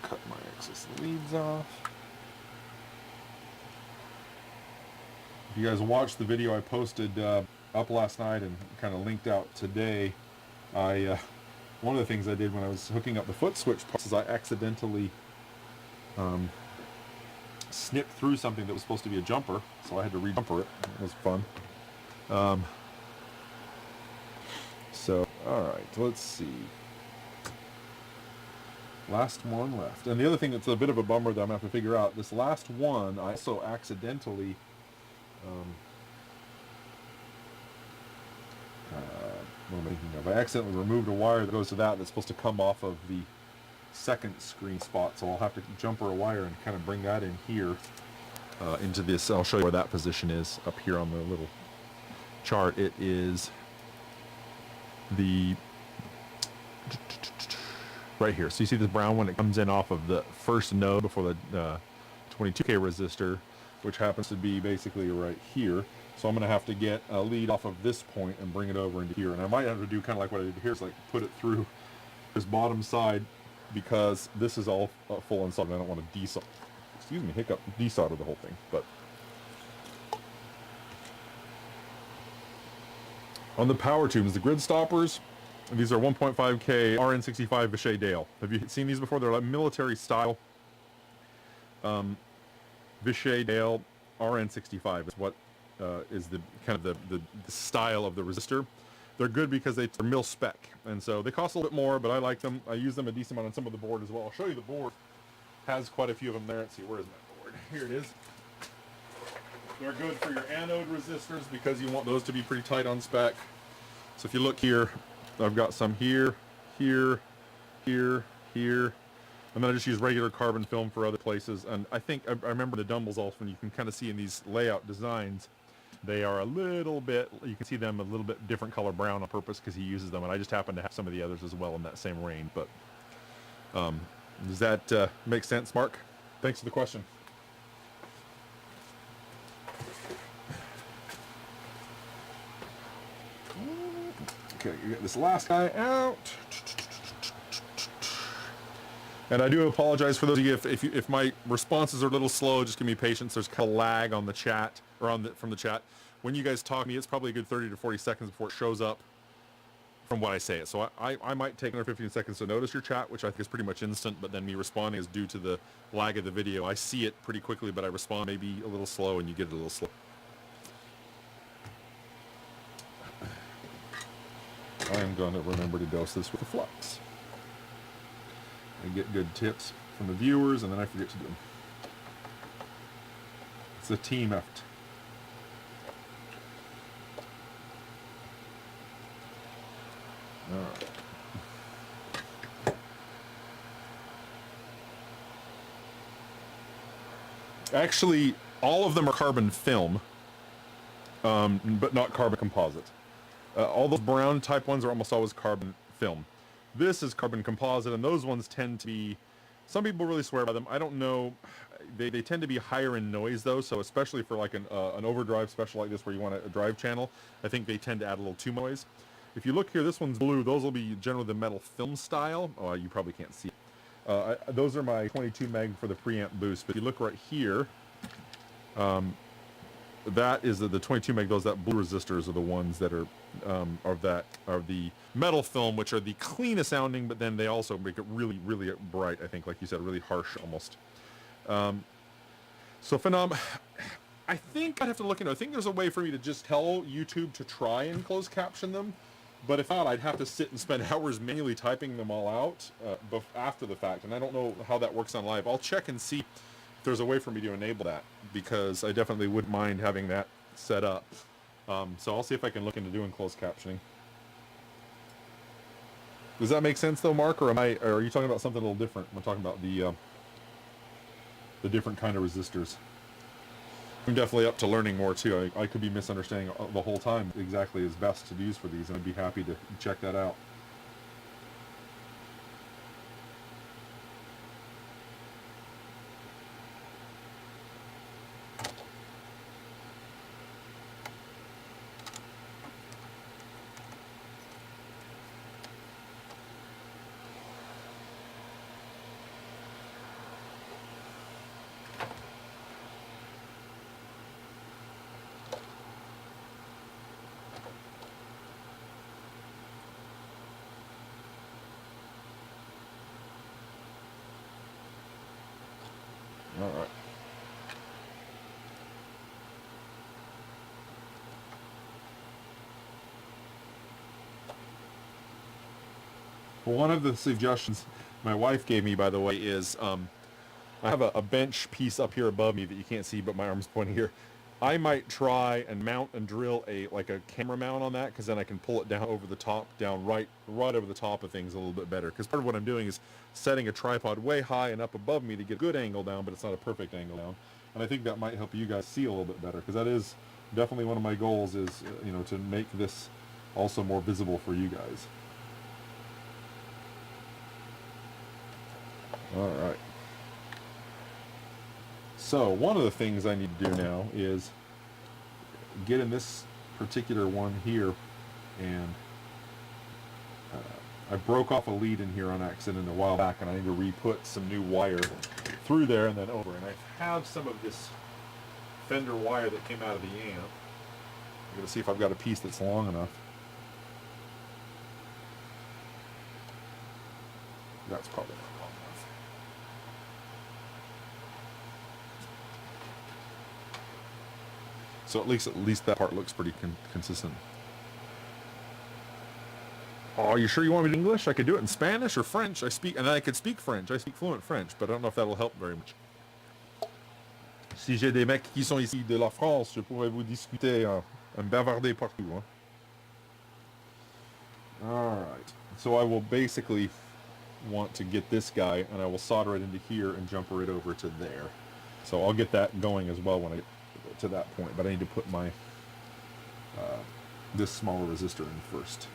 Cut my excess leads off. If you guys watched the video I posted up last night and kind of linked out today, one of the things I did when I was hooking up the foot switch parts is I accidentally snipped through something that was supposed to be a jumper, so I had to re-jumper it. It was fun. So, alright, let's see. Last one left. And the other thing that's a bit of a bummer that I'm going to have to figure out, this last one, I also accidentally what am I thinking of? I accidentally removed a wire that goes to that's supposed to come off of the second screen spot, so I'll have to jumper a wire and kind of bring that in here into this. I'll show you where that position is up here on the little chart. It is the right here. So you see this brown one, it comes in off of the first node before the 22K resistor, which happens to be basically right here. So I'm going to have to get a lead off of this point and bring it over into here. And I might have to do kind of like what I did here, is like put it through this bottom side, because this is all full and soldered. I don't want to desolder, excuse me, desolder the whole thing. But on the power tubes, the grid stoppers, these are 1.5K RN65 Vishay Dale. Have you seen these before? They're like military style. Vishay Dale RN65 is what is the kind of the style of the resistor. They're good because they're mil spec, and so they cost a little bit more, but I like them. I use them a decent amount on some of the board as well. I'll show you the board. Has quite a few of them there. Let's see, where is my board? Here it is. They're good for your anode resistors because you want those to be pretty tight on spec. So if you look here, I've got some here, here, here, here, and then I just use regular carbon film for other places. And I think I remember the Dumbles also, you can kind of see in these layout designs, they are a little bit, you can see them a little bit different color brown on purpose because he uses them, and I just happen to have some of the others as well in that same range. But does that make sense, Mark? Thanks for the question. Okay, you get this last guy out. And I do apologize for those of you if my responses are a little slow. Just give me patience. There's kind of lag on the chat, or from the chat. When you guys talk to me, it's probably a good 30 to 40 seconds before it shows up from what I say it. So I might take another 15 seconds to notice your chat, which I think is pretty much instant, but then me responding is due to the lag of the video. I see it pretty quickly, but I respond maybe a little slow, and you get it a little slow. I'm going to remember to dose this with a flux. I get good tips from the viewers, and then I forget to do them. It's a team effort. All right. Actually, all of them are carbon film, but not carbon composite. All those brown type ones are almost always carbon film. This is carbon composite, and those ones tend to be, some people really swear by them. I don't know. They tend to be higher in noise, though, so especially for like an overdrive special like this where you want a drive channel, I think they tend to add a little too much noise. If you look here, this one's blue. Those will be generally the metal film style. Oh, you probably can't see it. Those are my 22 meg for the preamp boost. But if you look right here, that is the 22 meg. That blue resistors are the ones that are the metal film, which are the cleanest sounding, but then they also make it really, really bright. I think, like you said, really harsh almost. So Phenom, I think I'd have to look into. I think there's a way for me to just tell YouTube to try and close caption them, but if not, I'd have to sit and spend hours manually typing them all out after the fact, and I don't know how that works on live. I'll check and see if there's a way for me to enable that, because I definitely wouldn't mind having that set up. So I'll see if I can look into doing closed captioning. Does that make sense though, Mark, or are you talking about something a little different? I'm talking about the different kind of resistors. I'm definitely up to learning more too. I could be misunderstanding the whole time exactly is best to use for these, and I'd be happy to check that out. All right. Well, one of the suggestions my wife gave me, by the way, is I have a bench piece up here above me that you can't see, but my arm's pointing here. I might try and mount and drill a camera mount on that, because then I can pull it down over the top, right over the top of things a little bit better. Because part of what I'm doing is setting a tripod way high and up above me to get a good angle down, but it's not a perfect angle down. And I think that might help you guys see a little bit better, because that is definitely one of my goals is to make this also more visible for you guys. All right. So one of the things I need to do now is get in this particular one here, and I broke off a lead in here on accident a while back, and I need to re-put some new wire through there and then over. And I have some of this Fender wire that came out of the amp. I'm going to see if I've got a piece that's long enough. That's probably not long enough. So at least that part looks pretty consistent. Oh, you sure you want me to English? I could do it in Spanish or French. I could speak French. I speak fluent French, but I don't know if that'll help very much. Si j'ai des mecs qui sont ici de la France, je pourrais vous discuter, me bavarder partout. Hein? All right. So I will basically want to get this guy, and I will solder it into here and jumper it over to there. So I'll get that going as well when I get to that point, but I need to put my this smaller resistor in first.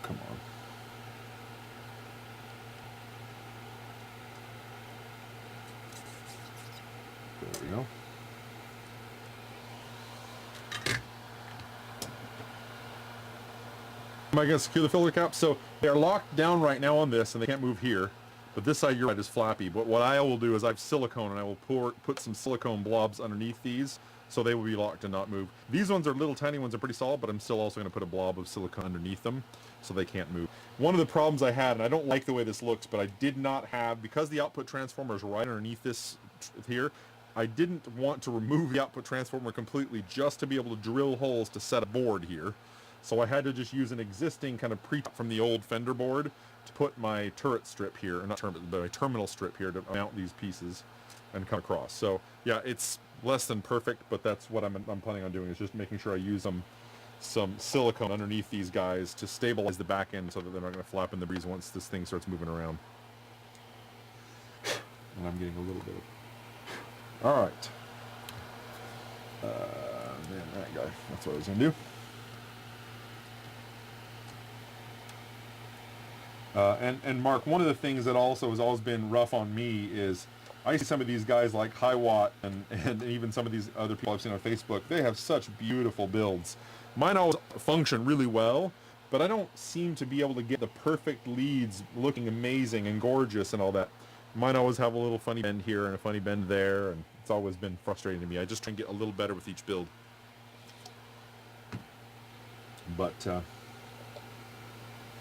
Come on. There we go. Am I going to secure the filter cap? So they are locked down right now on this, and they can't move here. But this side, you're right, is flappy. But what I will do is I have silicone, and I will put some silicone blobs underneath these, so they will be locked and not move. These ones are little tiny ones, are pretty solid, but I'm still also going to put a blob of silicone underneath them, so they can't move. One of the problems I had, and I don't like the way this looks, but I did not have, because the output transformer is right underneath this here, I didn't want to remove the output transformer completely just to be able to drill holes to set a board here. So I had to just use an existing kind of from the old Fender board to put my turret strip here, or not turret, but my terminal strip here to mount these pieces and come across. So yeah, it's less than perfect, but that's what I'm planning on doing, is just making sure I use some silicone underneath these guys to stabilize the back end so that they're not going to flap in the breeze once this thing starts moving around. And I'm getting a little bit of... All right. Man, that guy. That's what I was going to do. And Mark, one of the things that also has always been rough on me is I see some of these guys like High Watt and even some of these other people I've seen on Facebook. They have such beautiful builds. Mine always function really well, but I don't seem to be able to get the perfect leads looking amazing and gorgeous and all that. Mine always have a little funny bend here and a funny bend there, and it's always been frustrating to me. I just try and get a little better with each build. But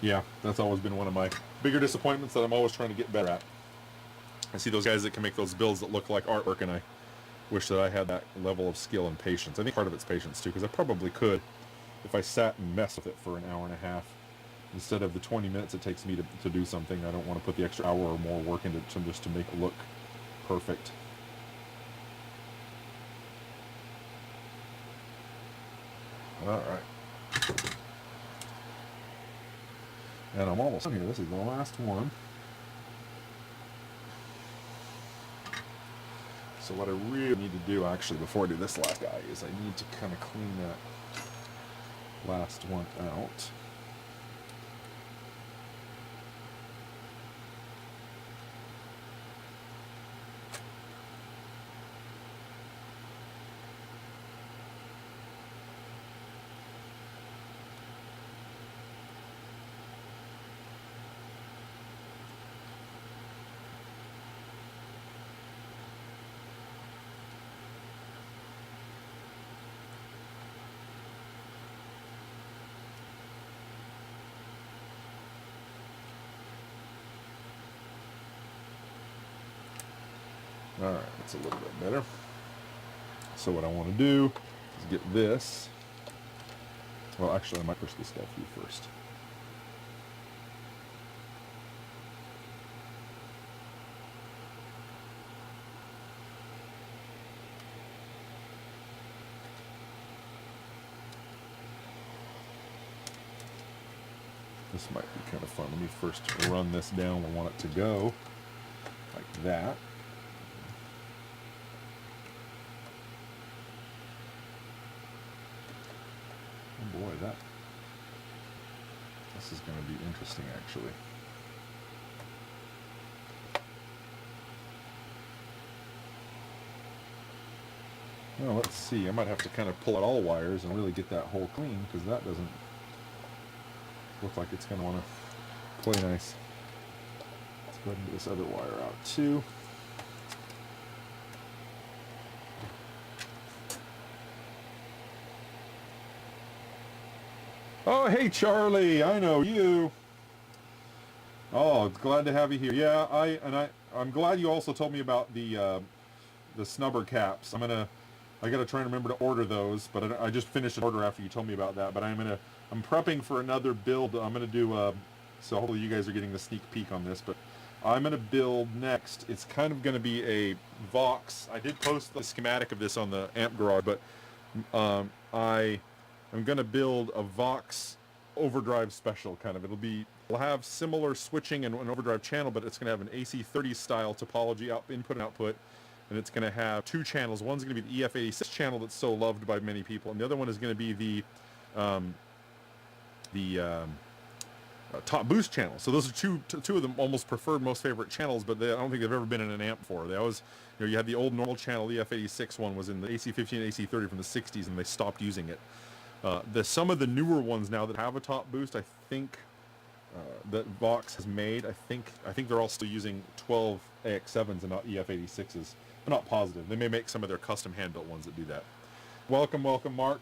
yeah, that's always been one of my bigger disappointments that I'm always trying to get better at. I see those guys that can make those builds that look like artwork, and I wish that I had that level of skill and patience. I think part of it's patience too, because I probably could if I sat and messed with it for an hour and a half instead of the 20 minutes it takes me to do something. I don't want to put the extra hour or more work into it just to make it look perfect. All right. And I'm almost done here. This is the last one. So what I really need to do actually before I do this last guy is I need to kind of clean that last one out. Alright, that's a little bit better. So what I want to do is get this. Well, actually, I might push this guy through first. This might be kind of fun. Let me first run this down. I want it to go like that. Oh boy, this is going to be interesting actually. Well, let's see. I might have to kind of pull out all wires and really get that hole clean, because that doesn't look like it's going to want to play nice. Let's go ahead and get this other wire out too. Oh, hey Charlie, I know you. Oh, glad to have you here. Yeah, I'm glad you also told me about the snubber caps. I gotta try and remember to order those, but I just finished an order after you told me about that. But I'm prepping for another build. I'm gonna do so hopefully you guys are getting the sneak peek on this, but I'm gonna build next. It's kind of gonna be a Vox. I did post the schematic of this on the Amp Garage, but I'm going to build a Vox overdrive special kind of. It'll have similar switching and an overdrive channel, but it's going to have an AC30 style topology, input and output, and it's going to have two channels. One's going to be the EF86 channel that's so loved by many people, and the other one is going to be the top boost channel. So those are two of the almost preferred, most favorite channels, but I don't think they've ever been in an amp before. They always, you had the old normal channel, the EF86 one was in the AC50 and AC30 from the 60s, and they stopped using it. Some of the newer ones now that have a top boost, I think that Vox has made, I think they're all still using 12 AX7s and not EF86s. I'm not positive. They may make some of their custom hand-built ones that do that. Welcome, Mark.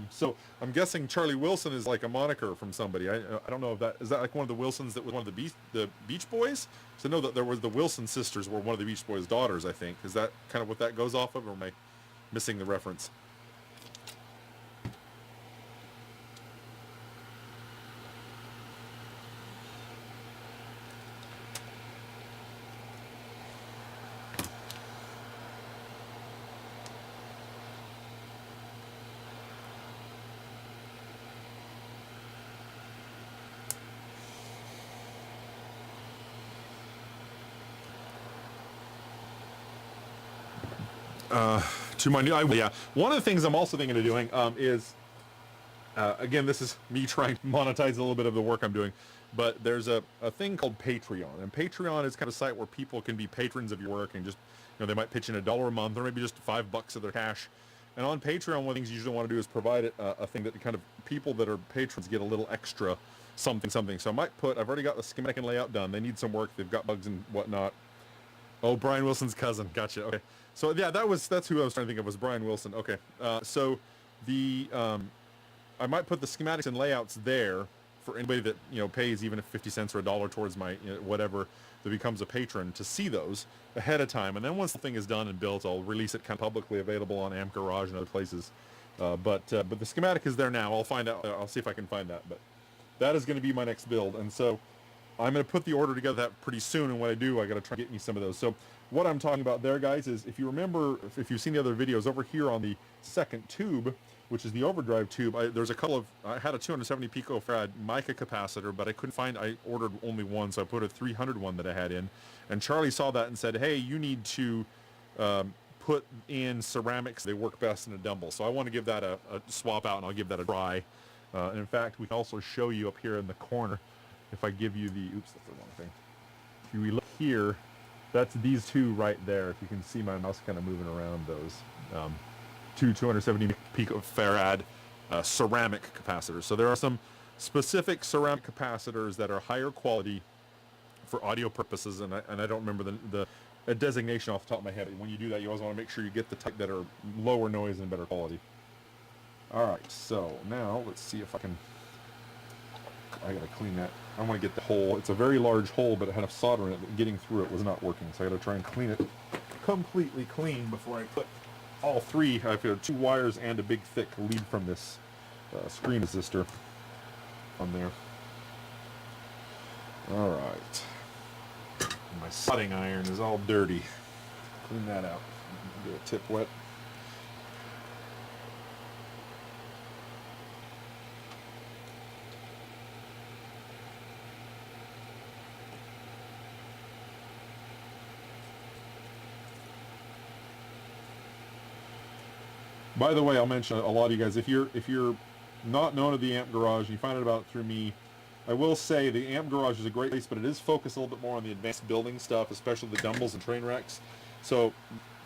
So I'm guessing Charlie Wilson is like a moniker from somebody. I don't know if is that like one of the Wilsons that was one of the Beach Boys? So I know that there was the Wilson sisters were one of the Beach Boys' daughters, I think. Is that kind of what that goes off of, or am I missing the reference? To my new, yeah. One of the things I'm also thinking of doing is, again, this is me trying to monetize a little bit of the work I'm doing, but there's a thing called Patreon, and Patreon is kind of a site where people can be patrons of your work and just, they might pitch in $1 a month or maybe just $5 of their cash. And on Patreon, one of the things you usually want to do is provide a thing that kind of people that are patrons get a little extra something. So I've already got the schematic and layout done. They need some work. They've got bugs and whatnot. Oh, Brian Wilson's cousin. Gotcha. Okay. So yeah, that's who I was trying to think of, was Brian Wilson. Okay. So I might put the schematics and layouts there for anybody that, you know, pays even if 50 cents or $1 towards my, you know, whatever, that becomes a patron, to see those ahead of time. And then once the thing is done and built, I'll release it kind of publicly available on Amp Garage and other places. But the schematic is there now. I'll find out. I'll see if I can find that. But that is going to be my next build. And so I'm going to put the order together that pretty soon. And when I do, I got to try to get me some of those. So what I'm talking about there, guys, is if you remember, if you've seen the other videos over here on the second tube, which is the overdrive tube, there's a couple of, I had a 270 picofarad mica capacitor, but I couldn't find, I ordered only one, so I put a 300 one that I had in. And Charlie saw that and said, hey, you need to put in ceramics. They work best in a Dumble. So I want to give that a swap out, and I'll give that a try. And in fact, we can also show you up here in the corner, if I give you the, oops, that's the wrong thing. If you look here, that's these two right there. If you can see my mouse kind of moving around those. Two 270 picofarad ceramic capacitors. So there are some specific ceramic capacitors that are higher quality for audio purposes, and I don't remember the designation off the top of my head. When you do that, you always want to make sure you get the type that are lower noise and better quality. All right, so now let's see if I gotta clean that. I want to get the hole. It's a very large hole, but it had enough solder in it that getting through it was not working. So I gotta try and clean it completely clean before I put all three. I've got 2 wires and a big thick lead from this screen resistor on there. All right. My soldering iron is all dirty. Clean that out. Get a tip wet. By the way, I'll mention a lot of you guys, if you're not known of the Amp Garage and you find out about it through me, I will say the Amp Garage is a great place, but it is focused a little bit more on the advanced building stuff, especially the Dumbles and train wrecks. So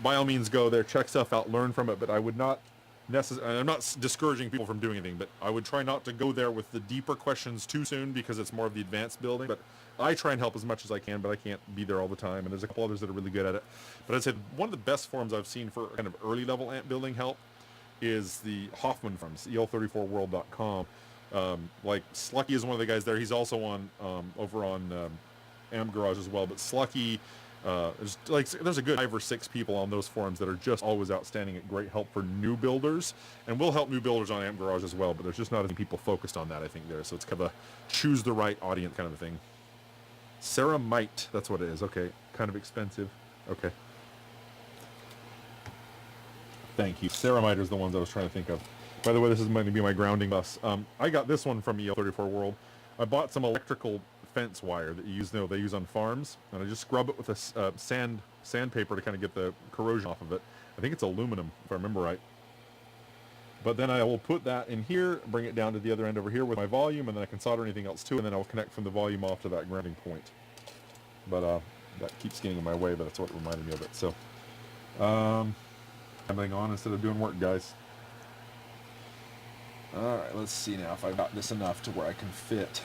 by all means go there, check stuff out, learn from it, but I would not necessarily, I'm not discouraging people from doing anything, but I would try not to go there with the deeper questions too soon, because it's more of the advanced building. But I try and help as much as I can, but I can't be there all the time, and there's a couple others that are really good at it. But I'd say one of the best forums I've seen for kind of early level amp building help is the Hoffman forums, el34world.com. Like Slucky is one of the guys there. He's also on over on Amp Garage as well. But Slucky, there's a good 5 or 6 people on those forums that are just always outstanding at great help for new builders, and we'll help new builders on Amp Garage as well. But there's just not as many people focused on that, I think, there. So it's kind of a choose the right audience kind of a thing. Ceramite, that's what it is. Okay, kind of expensive. Okay. Thank you. Ceramite is the ones I was trying to think of. By the way, this is going to be my grounding bus. I got this one from EL34 World. I bought some electrical fence wire that they use on farms, and I just scrub it with a sandpaper to kind of get the corrosion off of it. I think it's aluminum, if I remember right. But then I will put that in here, bring it down to the other end over here with my volume, and then I can solder anything else to it, and then I'll connect from the volume off to that grounding point. But that keeps getting in my way, but that's what reminded me of it. So, rambling on instead of doing work, guys. Alright, let's see now if I've got this enough to where I can fit.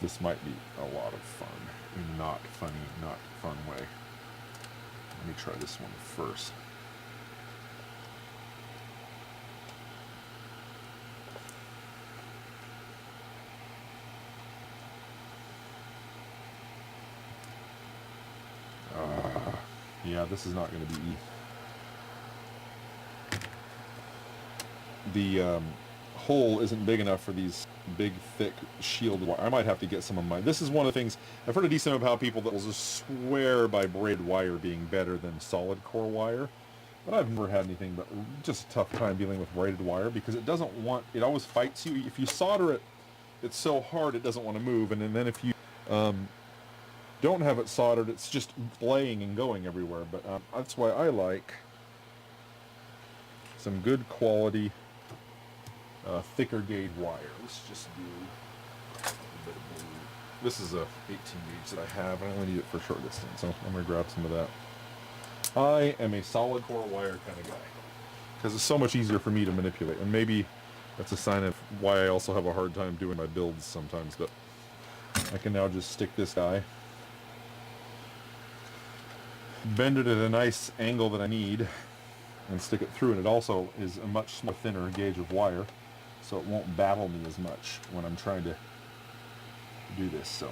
This might be a lot of fun. Not funny, not fun way. Let me try this one first. Yeah, this is not going to be the hole isn't big enough for these big, thick shield wire. I might have to get some of mine. This is one of the things, I've heard a decent amount about people that will just swear by braided wire being better than solid core wire. But I've never had anything but just a tough time dealing with braided wire, because it doesn't want, it always fights you. If you solder it, it's so hard it doesn't want to move. And then if you don't have it soldered, it's just flaying and going everywhere. But that's why I like some good quality thicker gauge wire. Let's just do a bit of blue. This is a 18 gauge that I have. I only need it for short distance, so I'm going to grab some of that. I am a solid core wire kind of guy. because it's so much easier for me to manipulate. And maybe that's a sign of why I also have a hard time doing my builds sometimes. But I can now just stick this guy, bend it at a nice angle that I need, and stick it through. And it also is a much thinner gauge of wire, so it won't battle me as much when I'm trying to do this. So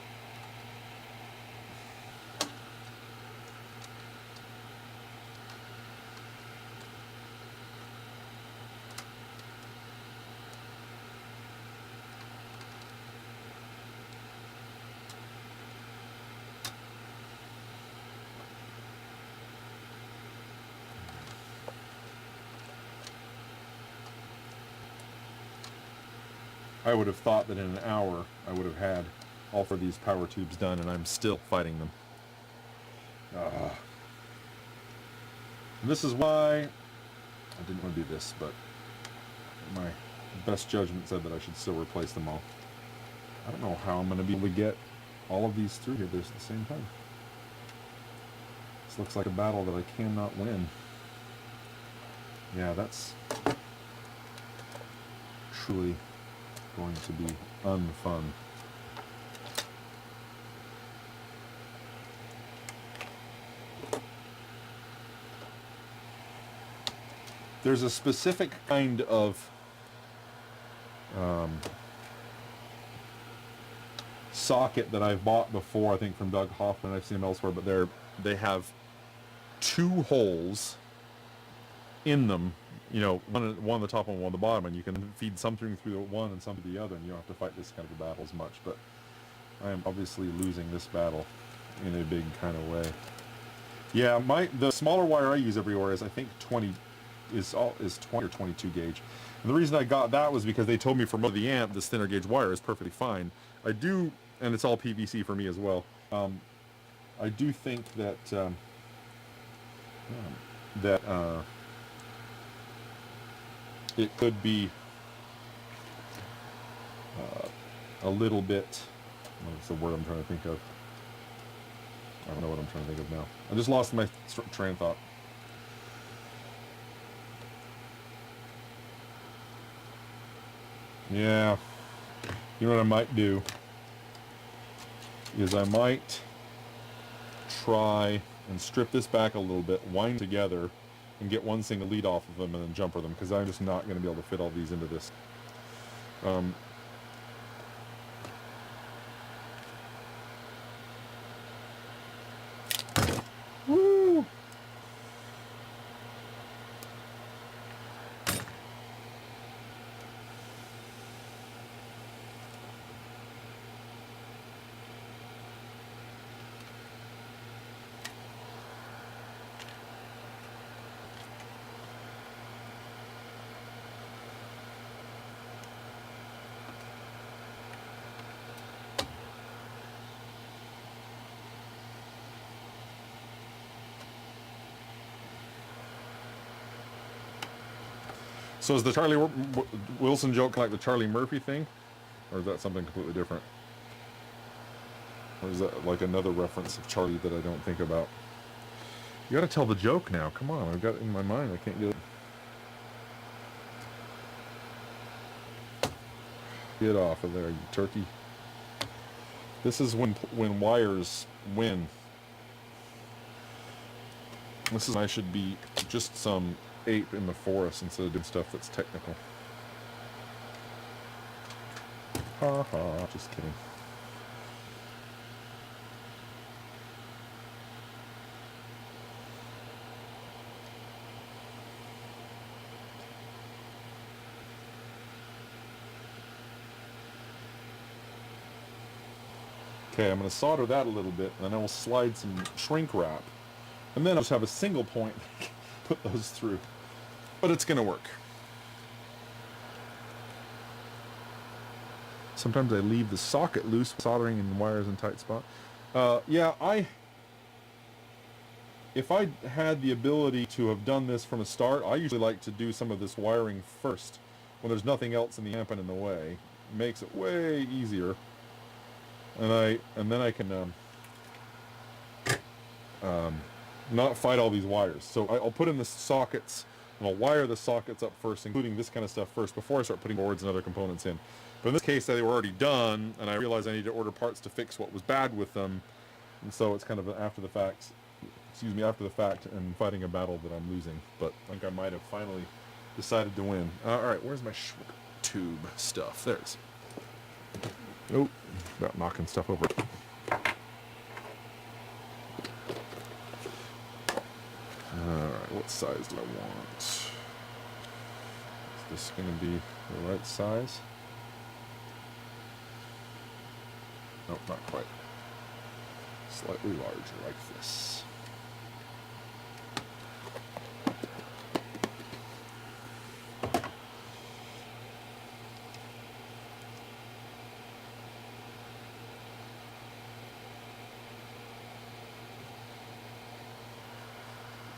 I would have thought that in an hour I would have had all 4 of these power tubes done, and I'm still fighting them. And this is why I didn't want to do this, but my best judgment said that I should still replace them all. I don't know how I'm going to be able to get all of these through here at the same time. This looks like a battle that I cannot win. Yeah, that's truly going to be unfun. There's a specific kind of socket that I've bought before, I think from Doug Hoffman. I've seen them elsewhere, but they have 2 holes in them, you know, one on the top and one on the bottom, and you can feed something through the one and some through the other, and you don't have to fight this kind of a battle as much. But I am obviously losing this battle in a big kind of way. Yeah, the smaller wire I use everywhere is, I think, 20 is 20 or 22 gauge. And the reason I got that was because they told me for most of the amp this thinner gauge wire is perfectly fine. I do, and it's all PVC for me as well. I do think that it could be a little bit, what's the word I'm trying to think of? I don't know what I'm trying to think of now. I just lost my train of thought. Yeah, you know what I might do is I might try and strip this back a little bit, wind together, and get one single lead off of them and then jumper them, because I'm just not going to be able to fit all these into this. Woo! So is the Charlie Wilson joke like the Charlie Murphy thing? Or is that something completely different? Or is that like another reference of Charlie that I don't think about? You gotta tell the joke now. Come on, I've got it in my mind. I can't get it. Get off of there, you turkey. This is when wires win. This is, I should be just some ape in the forest instead of doing stuff that's technical. Ha ha, just kidding. Okay, I'm going to solder that a little bit, and then I will slide some shrink wrap. And then I'll just have a single point put those through. But it's going to work. Sometimes I leave the socket loose, soldering in wires in tight spot. Yeah, if I had the ability to have done this from a start, I usually like to do some of this wiring first when there's nothing else in the amp and in the way. It makes it way easier. And then I can not fight all these wires. So I'll put in the sockets And I'll wire the sockets up first, including this kind of stuff first, before I start putting boards and other components in. But in this case, they were already done, and I realized I need to order parts to fix what was bad with them. And so it's kind of after the fact, and fighting a battle that I'm losing. But I think I might have finally decided to win. Alright, where's my tube stuff? There's. Oh, about knocking stuff over. Alright, what size do I want? Is this going to be the right size? Nope, not quite. Slightly larger, like this.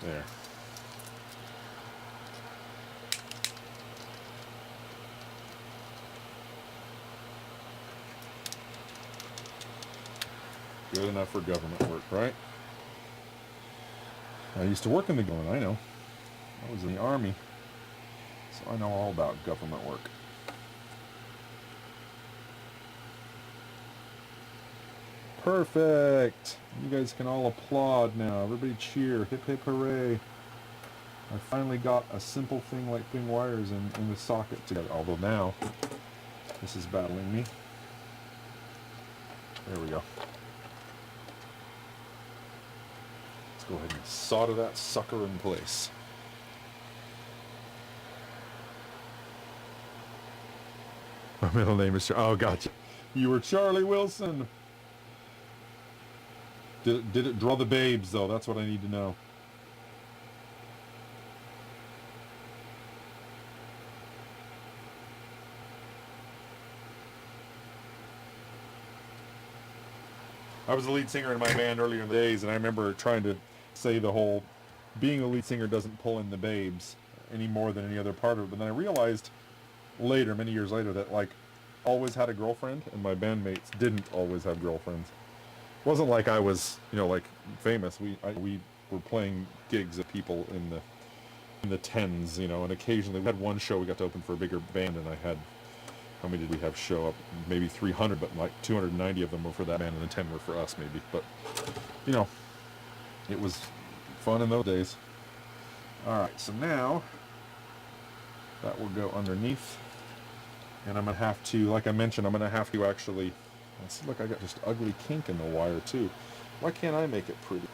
There. Good enough for government work, right? I used to work in the government, I know. I was in the Army, so I know all about government work. Perfect! You guys can all applaud now. Everybody cheer. Hip hip hooray. I finally got a simple thing like putting wires in the socket together. Although now, this is battling me. There we go. Let's go ahead and solder that sucker in place. My middle name is Oh, gotcha. You were Charlie Wilson. Did it draw the babes, though? That's what I need to know. I was the lead singer in my band earlier in the days, and I remember trying to say the whole being a lead singer doesn't pull in the babes any more than any other part of it. But then I realized later, many years later, that like always had a girlfriend, and my bandmates didn't always have girlfriends. It wasn't like I was, like famous. We were playing gigs at people in the tens, and occasionally we had one show we got to open for a bigger band, and I had, how many did we have show up? Maybe 300, but like 290 of them were for that band, and then 10 were for us, maybe. But it was fun in those days. All right, so now that will go underneath, and I'm gonna have to, like I mentioned, I'm gonna have to actually. Let's look, I got just ugly kink in the wire too. Why can't I make it pretty?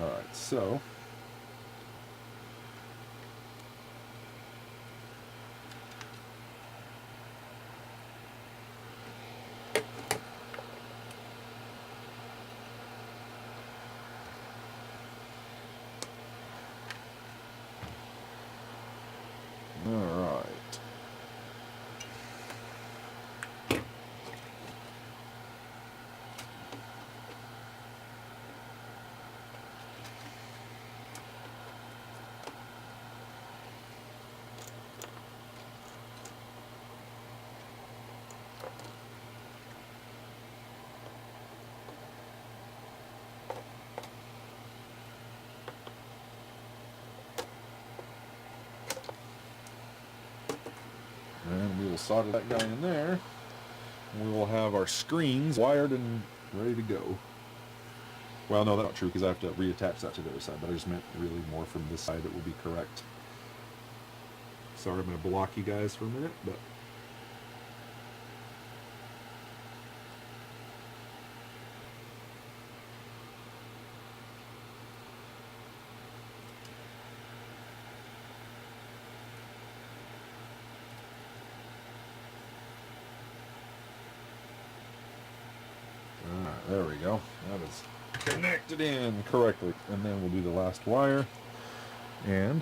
Alright, so alright. And we will solder that guy in there. And we will have our screens wired and ready to go. Well, no, that's not true because I have to reattach that to the other side, but I just meant really more from this side. It will be correct. Sorry, I'm going to block you guys for a minute, but there we go. That is connected in correctly. And then we'll do the last wire. And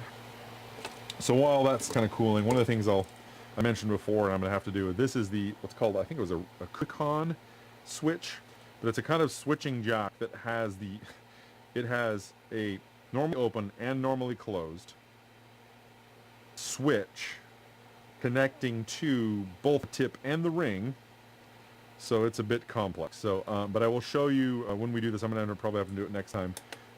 so while that's kind of cooling, one of the things I mentioned before, and I'm going to have to do, this is the, what's called, I think it was a Quick-On switch, but it's a kind of switching jack that has it has a normally open and normally closed switch connecting to both the tip and the ring, so it's a bit complex. So, but I will show you when we do this. I'm going to probably have to do it next time.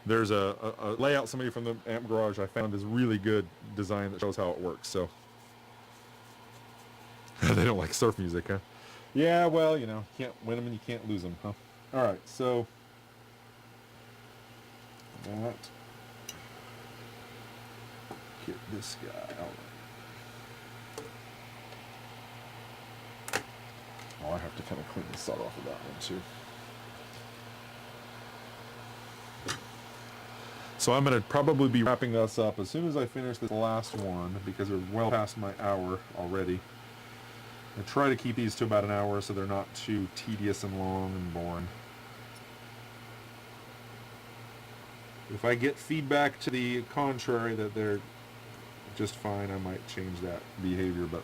There's a layout somebody from the Amp Garage I found is really good design that shows how it works. So they don't like surf music, huh? Yeah, well, you can't win them and you can't lose them, huh? All right, so that get this guy. All right. Oh, I have to kind of clean the sod off of that one too. So I'm going to probably be wrapping this up as soon as I finish this last one, because we're well past my hour already. I try to keep these to about an hour so they're not too tedious and long and boring. If I get feedback to the contrary that they're just fine, I might change that behavior, but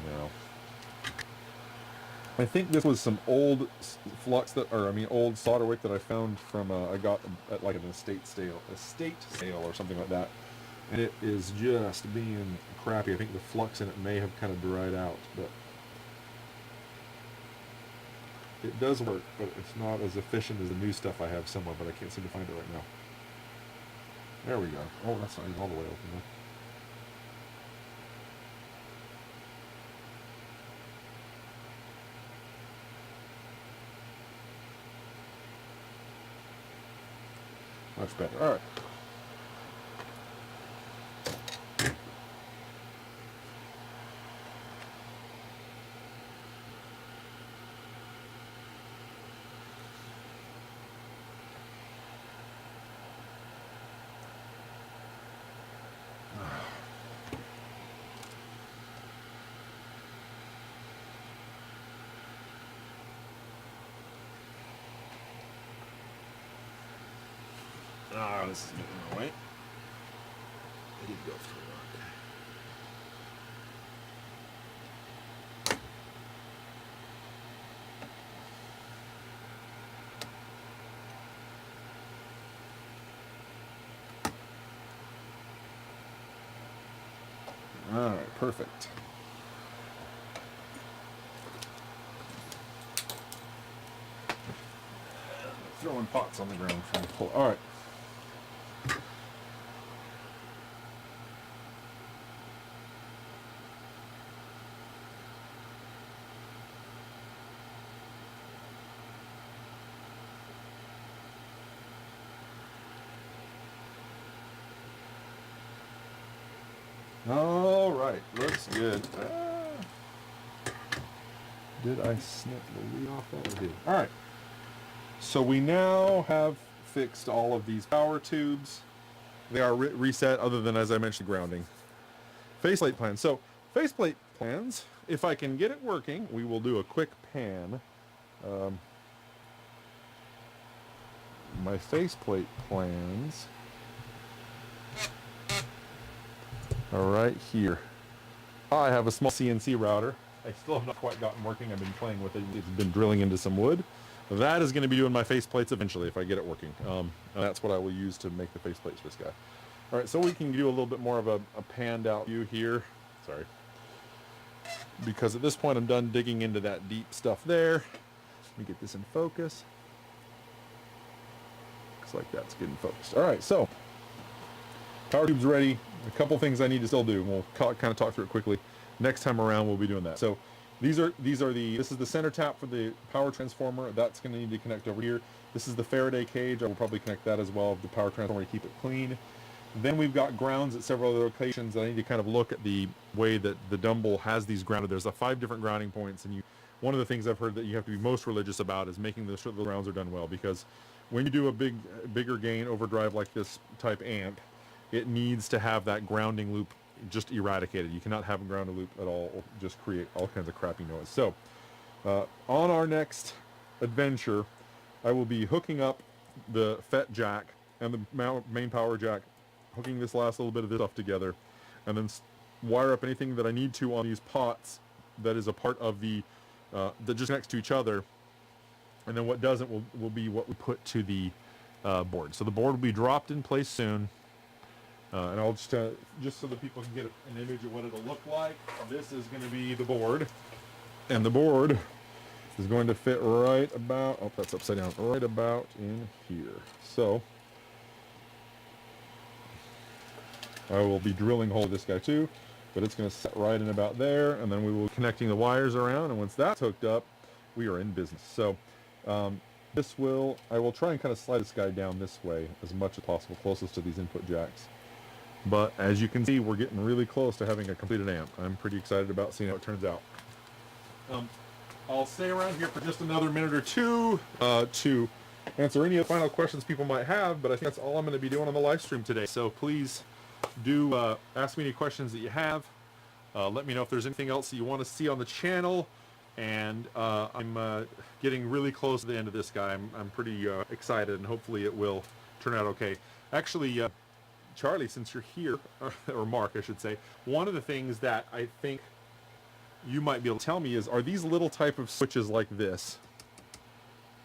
now. I think this was some old flux old solder wick that I found from I got at like an estate sale or something like that, and it is just being crappy. I think the flux in it may have kind of dried out, but it does work. But it's not as efficient as the new stuff I have somewhere, but I can't seem to find it right now. There we go. Oh, that's not even all the way open though. Much better. All right. Ah, this is getting in the way. I did go through it. All right, perfect. Throwing pots on the ground trying to pull. All right. All right, looks good. Did I snip the lead off that? I did. All right. So we now have fixed all of these power tubes. They are reset, other than, as I mentioned, grounding. Faceplate plans. So faceplate plans, if I can get it working, we will do a quick pan. My faceplate plans are right here. I have a small CNC router. I still have not quite gotten working. I've been playing with it. It's been drilling into some wood. That is going to be doing my faceplates eventually if I get it working. And that's what I will use to make the faceplates for this guy. All right, so we can do a little bit more of a panned out view here. Sorry. Because at this point I'm done digging into that deep stuff there. Let me get this in focus. Looks like that's getting focused. All right, so power tube's ready. A couple things I need to still do. We'll kind of talk through it quickly. Next time around we'll be doing that. So this is the center tap for the power transformer. That's going to need to connect over here. This is the Faraday cage. I will probably connect that as well, the power transformer, to keep it clean. Then we've got grounds at several other locations. I need to kind of look at the way that the Dumble has these grounded. There's 5 different grounding points, and one of the things I've heard that you have to be most religious about is making sure the grounds are done well, because when you do a bigger gain overdrive like this type amp, it needs to have that grounding loop just eradicated. You cannot have a grounded loop at all, or just create all kinds of crappy noise. So on our next adventure, I will be hooking up the FET jack and the main power jack, hooking this last little bit of this stuff together, and then wire up anything that I need to on these pots that is a part of the that just next to each other, and then what doesn't will be what we put to the board. So the board will be dropped in place soon, and I'll just so that people can get an image of what it'll look like. This is going to be the board, and the board is going to fit right about, oh, that's upside down, right about in here. So I will be drilling hole this guy too, but it's going to set right in about there, and then we will be connecting the wires around, and once that's hooked up, we are in business. So I will try and kind of slide this guy down this way as much as possible, closest to these input jacks. But as you can see, we're getting really close to having a completed amp. I'm pretty excited about seeing how it turns out. I'll stay around here for just another minute or two to answer any final questions people might have, but I think that's all I'm going to be doing on the live stream today. So please do ask me any questions that you have. Let me know if there's anything else that you want to see on the channel. And I'm getting really close to the end of this guy. I'm pretty excited, and hopefully it will turn out okay. Actually, Charlie, since you're here, or Mark, I should say, one of the things that I think you might be able to tell me is, are these little type of switches like this?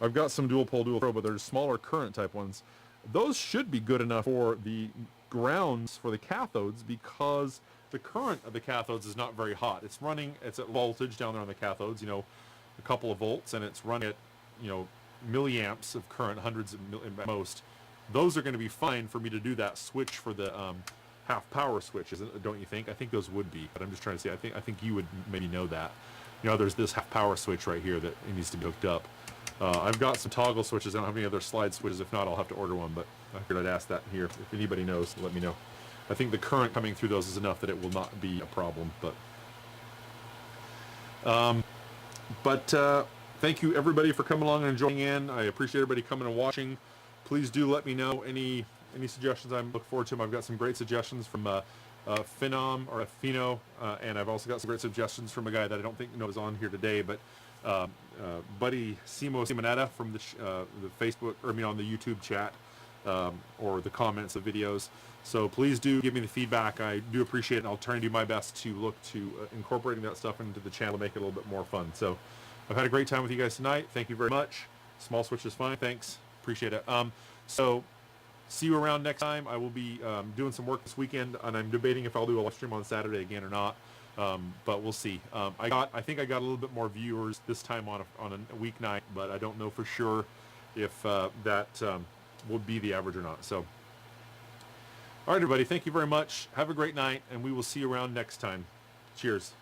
I've got some dual pole, dual throw, but they're smaller current type ones. Those should be good enough for the grounds for the cathodes, because the current of the cathodes is not very hot. It's at voltage down there on the cathodes, you know, a couple of volts, and it's running at, you know, milliamps of current, hundreds of at most. Those are going to be fine for me to do that switch for the half power switch, don't you think? I think those would be, but I'm just trying to see. I think you would maybe know that. You know, there's this half power switch right here that needs to be hooked up. I've got some toggle switches. I don't have any other slide switches. If not, I'll have to order one, but I figured I'd ask that here. If anybody knows, let me know. I think the current coming through those is enough that it will not be a problem. But thank you everybody for coming along and joining in. I appreciate everybody coming and watching. Please do let me know any suggestions. I'm looking forward to them. I've got some great suggestions from Phenom or Pheno, and I've also got some great suggestions from a guy that I don't think is on here today, but Buddy Simonetta from the Facebook, or I mean on the YouTube chat, or the comments of videos. So please do give me the feedback. I do appreciate it, and I'll try and do my best to look to incorporating that stuff into the channel to make it a little bit more fun. So I've had a great time with you guys tonight. Thank you very much. Small switch is fine. Thanks. Appreciate it. So see you around next time. I will be doing some work this weekend, and I'm debating if I'll do a live stream on Saturday again or not. But we'll see. I think I got a little bit more viewers this time on a weeknight, but I don't know for sure if that will be the average or not. So, all right, everybody. Thank you very much. Have a great night, and we will see you around next time. Cheers.